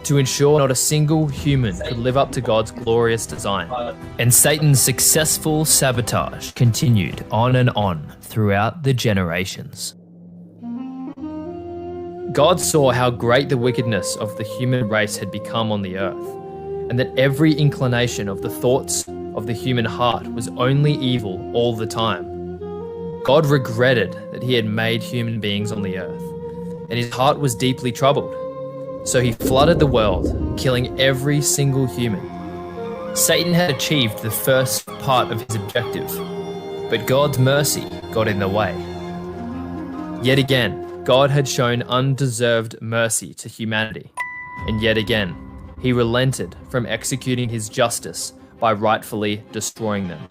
to ensure not a single human could live up to God's glorious design. And Satan's successful sabotage continued on and on throughout the generations. God saw how great the wickedness of the human race had become on the earth, and that every inclination of the thoughts of the human heart was only evil all the time. God regretted that he had made human beings on the earth, and his heart was deeply troubled. So he flooded the world, killing every single human. Satan had achieved the first part of his objective, but God's mercy got in the way. Yet again, God had shown undeserved mercy to humanity, and yet again, he relented from executing his justice by rightfully destroying them.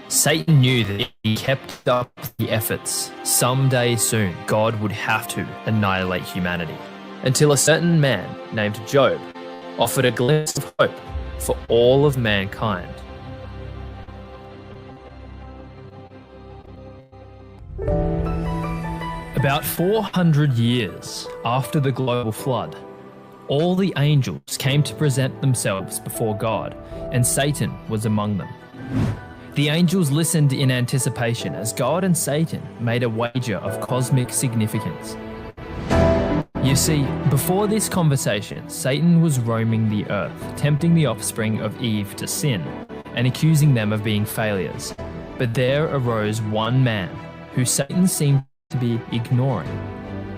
Satan knew that if he kept up the efforts, someday soon God would have to annihilate humanity, until a certain man named Job offered a glimpse of hope for all of mankind. About 400 years after the global flood, all the angels came to present themselves before God, and Satan was among them. The angels listened in anticipation as God and Satan made a wager of cosmic significance. You see, before this conversation, Satan was roaming the earth, tempting the offspring of Eve to sin and accusing them of being failures. But there arose one man who Satan seemed to be ignoring.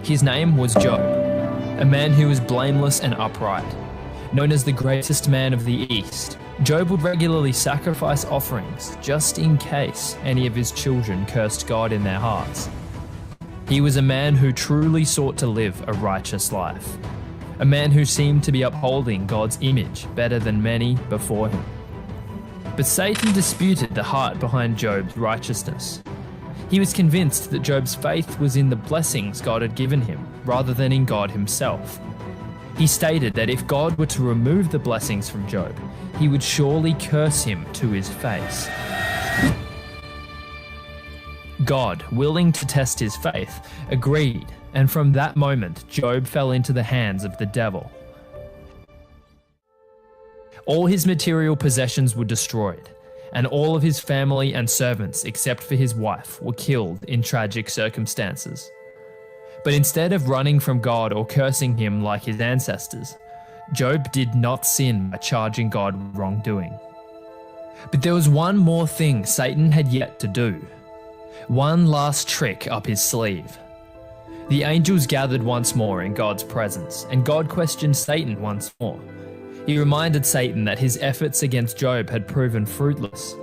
His name was Job, a man who was blameless and upright. Known as the greatest man of the East, Job would regularly sacrifice offerings just in case any of his children cursed God in their hearts. He was a man who truly sought to live a righteous life, a man who seemed to be upholding God's image better than many before him. But Satan disputed the heart behind Job's righteousness. He was convinced that Job's faith was in the blessings God had given him rather than in God himself. He stated that if God were to remove the blessings from Job, he would surely curse him to his face. God, willing to test his faith, agreed, and from that moment, Job fell into the hands of the devil. All his material possessions were destroyed, and all of his family and servants, except for his wife, were killed in tragic circumstances. But instead of running from God or cursing him like his ancestors, Job did not sin by charging God with wrongdoing. But there was one more thing Satan had yet to do. One last trick up his sleeve. The angels gathered once more in God's presence, and God questioned Satan once more. He reminded Satan that his efforts against Job had proven fruitless.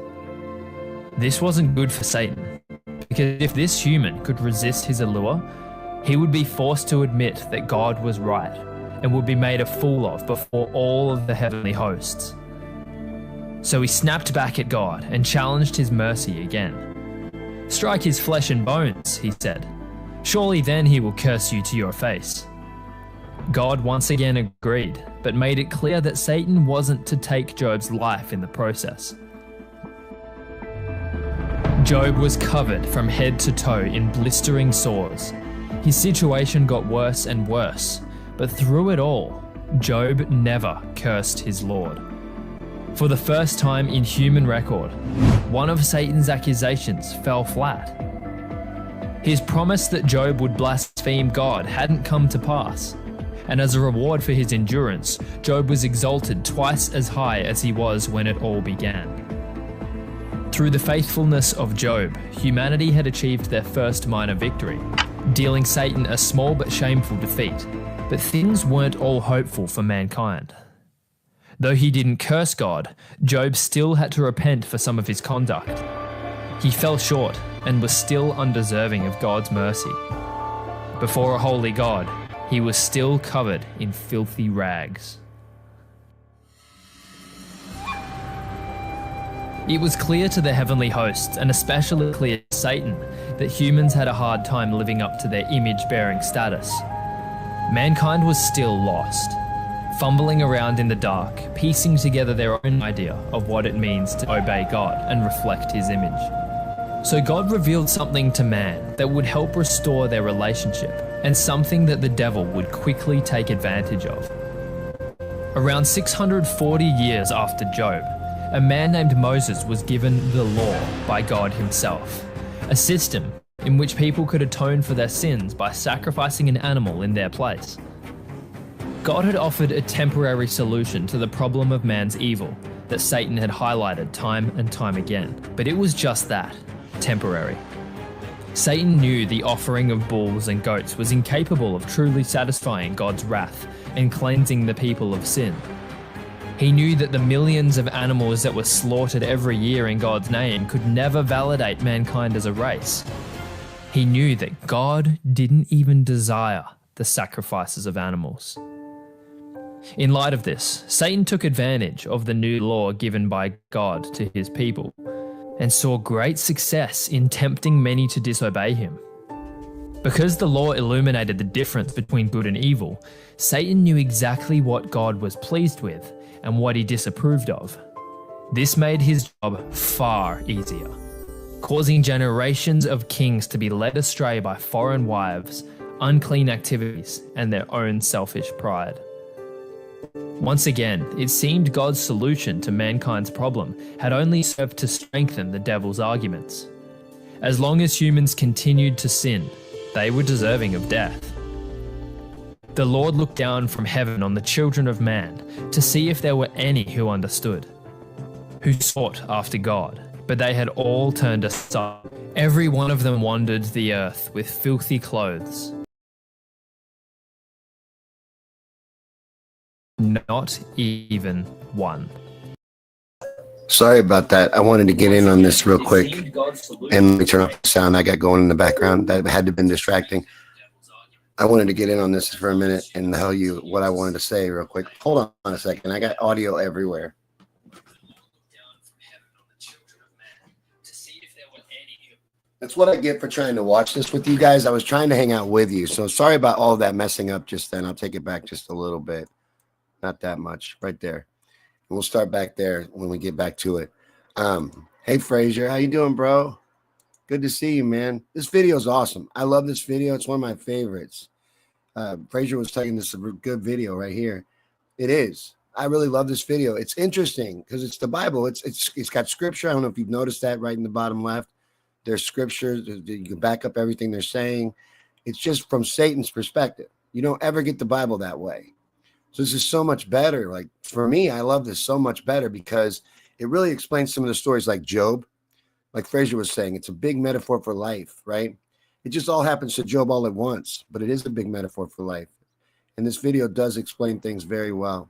This wasn't good for Satan, because if this human could resist his allure, he would be forced to admit that God was right and would be made a fool of before all of the heavenly hosts. So he snapped back at God and challenged his mercy again. "Strike his flesh and bones," he said. "Surely then he will curse you to your face." God once again agreed, but made it clear that Satan wasn't to take Job's life in the process. Job was covered from head to toe in blistering sores. His situation got worse and worse, but through it all, Job never cursed his Lord. For the first time in human record, one of Satan's accusations fell flat. His promise that Job would blaspheme God hadn't come to pass, and as a reward for his endurance, Job was exalted twice as high as he was when it all began. Through the faithfulness of Job, humanity had achieved their first minor victory, dealing Satan a small but shameful defeat. But things weren't all hopeful for mankind. Though he didn't curse God, Job still had to repent for some of his conduct. He fell short and was still undeserving of God's mercy. Before a holy God, he was still covered in filthy rags. It was clear to the heavenly hosts, and especially clear to Satan, that humans had a hard time living up to their image-bearing status. Mankind was still lost, fumbling around in the dark, piecing together their own idea of what it means to obey God and reflect his image. So God revealed something to man that would help restore their relationship, and something that the devil would quickly take advantage of. Around 640 years after Job, a man named Moses was given the law by God himself, a system in which people could atone for their sins by sacrificing an animal in their place. God had offered a temporary solution to the problem of man's evil that Satan had highlighted time and time again, but it was just that, temporary. Satan knew the offering of bulls and goats was incapable of truly satisfying God's wrath and cleansing the people of sin. He knew that the millions of animals that were slaughtered every year in God's name could never validate mankind as a race. He knew that God didn't even desire the sacrifices of animals. In light of this, Satan took advantage of the new law given by God to his people and saw great success in tempting many to disobey him. Because the law illuminated the difference between good and evil, Satan knew exactly what God was pleased with and what he disapproved of. This made his job far easier, causing generations of kings to be led astray by foreign wives, unclean activities, and their own selfish pride. Once again, it seemed God's solution to mankind's problem had only served to strengthen the devil's arguments. As long as humans continued to sin, they were deserving of death. The Lord looked down from heaven on the children of man to see if there were any who understood, who sought after God, but they had all turned aside. Every one of them wandered the earth with filthy clothes. Not even one. Sorry about that. I wanted to get in on this real quick. And let me turn off the sound I got going in the background. That had to have been distracting. I wanted to get in on this for a minute and tell you what I wanted to say real quick. Hold on a second. I got audio everywhere. That's what I get for trying to watch this with you guys. I was trying to hang out with you. So sorry about all that messing up just then. I'll take it back just a little bit. Not that much. Right there. We'll start back there when we get back to it. Hey, Frazier. How you doing, bro? Good to see you, man. This video is awesome. I love this video. It's one of my favorites. Frazier was taking this a good video right here. It is. I really love this video. It's interesting because it's the Bible. It's got scripture. I don't know if you've noticed that right in the bottom left. There's scriptures. You can back up everything they're saying. It's just from Satan's perspective. You don't ever get the Bible that way. So this is so much better. Like for me, I love this so much better because it really explains some of the stories like Job. Like Frazier was saying, it's a big metaphor for life, right? It just all happens to Job all at once, but it is a big metaphor for life. And this video does explain things very well.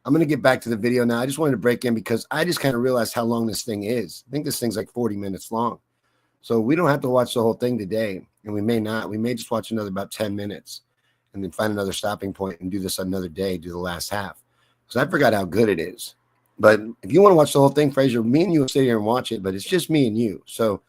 I'm going to get back to the video now. I just wanted to break in because I just kind of realized how long this thing is. I think this thing's like 40 minutes long. So we don't have to watch the whole thing today, and we may not. We may just watch another about 10 minutes and then find another stopping point and do this another day, do the last half. Because I forgot how good it is. But if you want to watch the whole thing, Frazier, me and you will sit here and watch it, but it's just me and you. So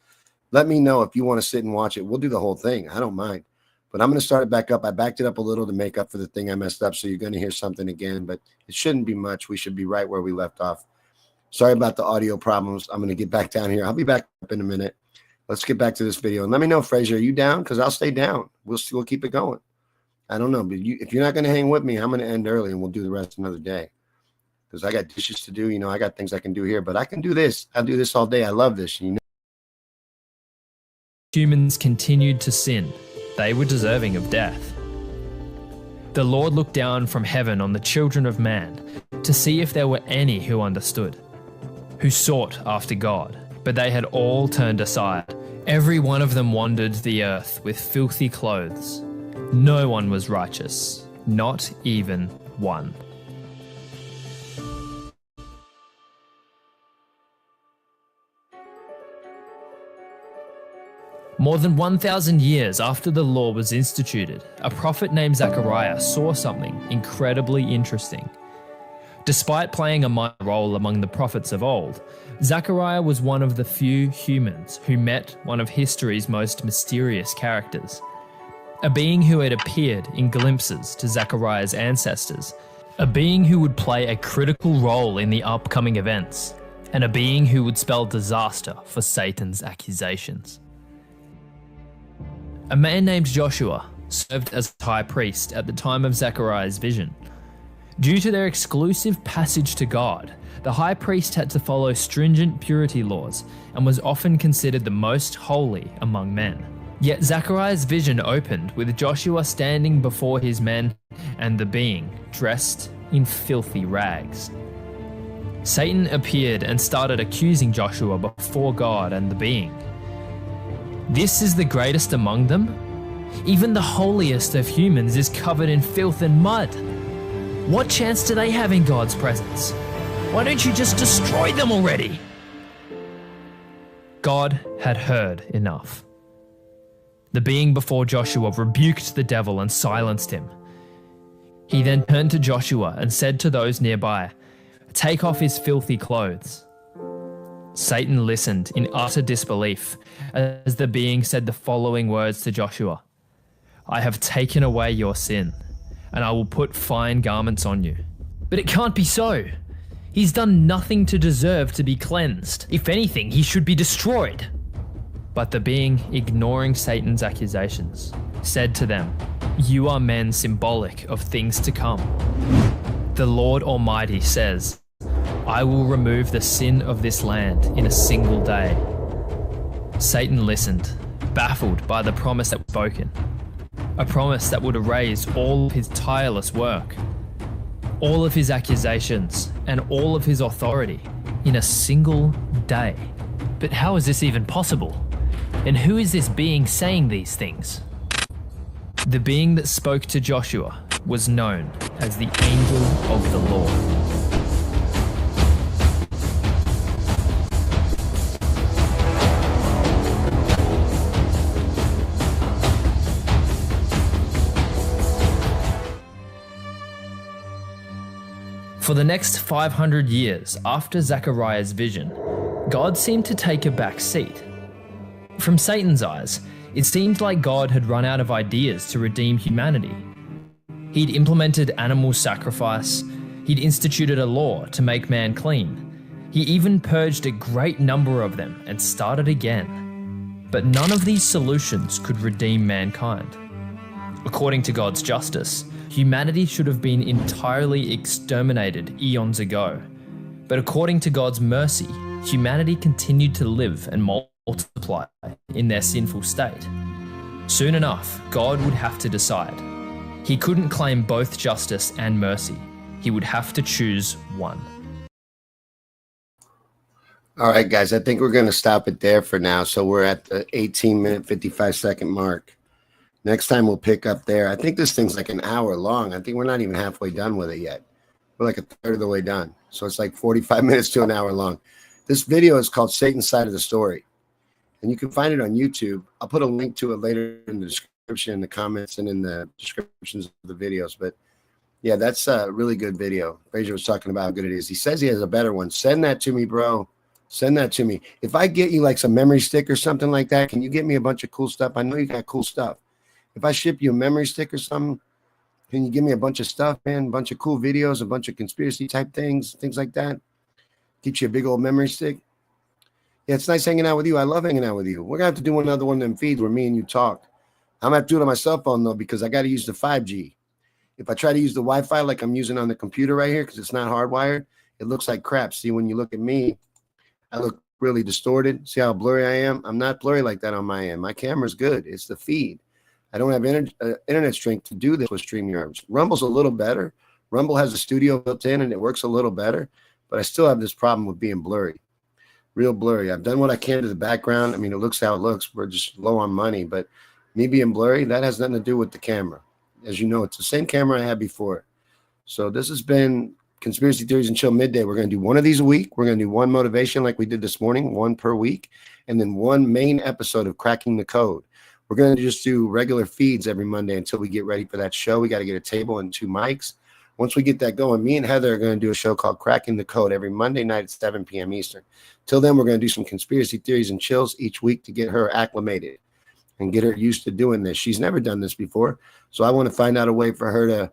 let me know if you want to sit and watch it. We'll do the whole thing. I don't mind. But I'm going to start it back up. I backed it up a little to make up for the thing I messed up. So you're going to hear something again, but it shouldn't be much. We should be right where we left off. Sorry about the audio problems. I'm going to get back down here. I'll be back up in a minute. Let's get back to this video. And let me know, Frazier, are you down? Because I'll stay down. We'll keep it going. I don't know. But if you're not going to hang with me, I'm going to end early and we'll do the rest another day. Because I got dishes to do. You know, I got things I can do here. But I can do this. I'll do this all day. I love this. You know. Humans continued to sin. They were deserving of death. The Lord looked down from heaven on the children of man to see if there were any who understood, who sought after God, but they had all turned aside. Every one of them wandered the earth with filthy clothes. No one was righteous, not even one. More than 1,000 years after the law was instituted, a prophet named Zechariah saw something incredibly interesting. Despite playing a minor role among the prophets of old, Zechariah was one of the few humans who met one of history's most mysterious characters. A being who had appeared in glimpses to Zechariah's ancestors, a being who would play a critical role in the upcoming events, and a being who would spell disaster for Satan's accusations. A man named Joshua served as high priest at the time of Zechariah's vision. Due to their exclusive passage to God, the high priest had to follow stringent purity laws and was often considered the most holy among men. Yet Zechariah's vision opened with Joshua standing before his men and the being dressed in filthy rags. Satan appeared and started accusing Joshua before God and the being. This is the greatest among them? Even the holiest of humans is covered in filth and mud. What chance do they have in God's presence? Why don't you just destroy them already? God had heard enough. The being before Joshua rebuked the devil and silenced him. He then turned to Joshua and said to those nearby, "Take off his filthy clothes." Satan listened in utter disbelief as the being said the following words to Joshua: "I have taken away your sin, and I will put fine garments on you." But it can't be so. He's done nothing to deserve to be cleansed. If anything, he should be destroyed. But the being, ignoring Satan's accusations, said to them, "You are men symbolic of things to come. The Lord Almighty says, I will remove the sin of this land in a single day." Satan listened, baffled by the promise that was spoken. A promise that would erase all of his tireless work, all of his accusations, and all of his authority in a single day. But how is this even possible? And who is this being saying these things? The being that spoke to Joshua was known as the Angel of the Lord. For the next 500 years after Zechariah's vision, God seemed to take a back seat. From Satan's eyes, it seemed like God had run out of ideas to redeem humanity. He'd implemented animal sacrifice, he'd instituted a law to make man clean. He even purged a great number of them and started again. But none of these solutions could redeem mankind. According to God's justice, humanity should have been entirely exterminated eons ago. But according to God's mercy, humanity continued to live and multiply in their sinful state. Soon enough, God would have to decide. He couldn't claim both justice and mercy. He would have to choose one. All right, guys, I think we're going to stop it there for now. So we're at the 18-minute, 55-second mark. Next time we'll pick up there. I think this thing's like an hour long. I think we're not even halfway done with it yet. We're like a third of the way done. So it's like 45 minutes to an hour long. This video is called Satan's Side of the Story. And you can find it on YouTube. I'll put a link to it later in the description, in the comments, and in the descriptions of the videos. But yeah, that's a really good video. Fraser was talking about how good it is. He says he has a better one. Send that to me, bro. Send that to me. If I get you like some memory stick or something like that, can you get me a bunch of cool stuff? I know you got cool stuff. If I ship you a memory stick or something, can you give me a bunch of stuff, man? A bunch of cool videos, a bunch of conspiracy type things like that? Get you a big old memory stick. Yeah, it's nice hanging out with you. I love hanging out with you. We're going to have to do another one of them feeds where me and you talk. I'm going to have to do it on my cell phone, though, because I got to use the 5G. If I try to use the Wi-Fi like I'm using on the computer right here, because it's not hardwired, it looks like crap. See, when you look at me, I look really distorted. See how blurry I am? I'm not blurry like that on my end. My camera's good. It's the feed. I don't have internet strength to do this with StreamYard. Rumble's a little better. Rumble has a studio built in, and it works a little better. But I still have this problem with being blurry. Real blurry. I've done what I can to the background. I mean, it looks how it looks. We're just low on money. But me being blurry, that has nothing to do with the camera. As you know, it's the same camera I had before. So this has been Conspiracy Theories and Chill Midday. We're going to do one of these a week. We're going to do one motivation like we did this morning, one per week, and then one main episode of Cracking the Code. We're going to just do regular feeds every Monday until we get ready for that show. We got to get a table and 2 mics. Once we get that going, me and Heather are going to do a show called Cracking the Code every Monday night at 7 p.m. Eastern. Till then, we're going to do some Conspiracy Theories and Chills each week to get her acclimated and get her used to doing this. She's never done this before, so I want to find out a way for her to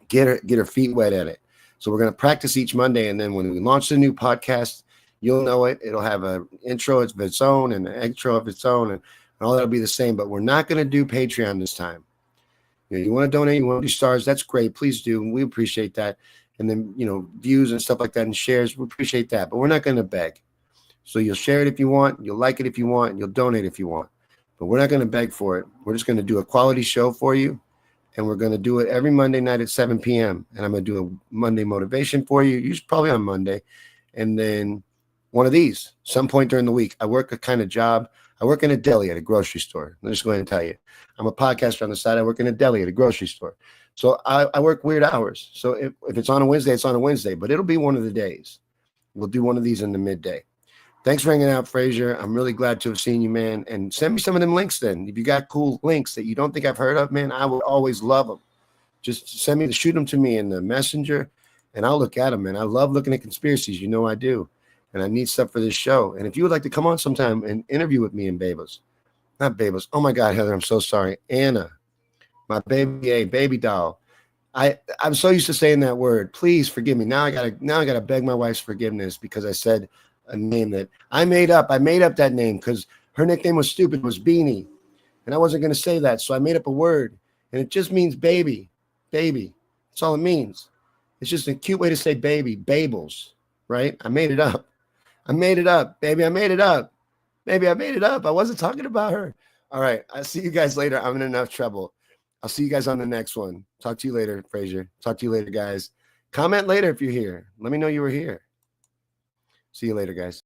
get her feet wet at it. So we're going to practice each Monday, and then when we launch the new podcast, you'll know it. It'll have an intro of its own and an extra of its own, and all that'll be the same. But we're not going to do Patreon this time. You want to donate, you want to do stars, that's great. Please do. We appreciate that. And then, views and stuff like that and shares, we appreciate that. But we're not going to beg. So you'll share it if you want. You'll like it if you want. You'll donate if you want. But we're not going to beg for it. We're just going to do a quality show for you. And we're going to do it every Monday night at 7 p.m. And I'm going to do a Monday motivation for you, usually probably on Monday. And then one of these, some point during the week. I work a kind of job. I work in a deli at a grocery store. I'm just going to tell you. I'm a podcaster on the side. I work in a deli at a grocery store. So I work weird hours. So if it's on a Wednesday, it's on a Wednesday. But it'll be one of the days. We'll do one of these in the midday. Thanks for hanging out, Fraser. I'm really glad to have seen you, man. And send me some of them links then. If you got cool links that you don't think I've heard of, man, I would always love them. Just shoot them to me in the messenger, and I'll look at them, man. I love looking at conspiracies. You know I do. And I need stuff for this show. And if you would like to come on sometime and interview with me and Babos. Not Babos. Oh, my God, Heather, I'm so sorry. Anna, my baby doll. I'm so used to saying that word. Please forgive me. Now I gotta beg my wife's forgiveness because I said a name that I made up. I made up that name because her nickname was stupid. It was Beanie. And I wasn't going to say that. So I made up a word. And it just means baby. Baby. That's all it means. It's just a cute way to say baby. Babels. Right? I made it up. I made it up. Baby, I made it up. Baby, I made it up. I wasn't talking about her. All right. I'll see you guys later. I'm in enough trouble. I'll see you guys on the next one. Talk to you later, Fraser. Talk to you later, guys. Comment later if you're here. Let me know you were here. See you later, guys.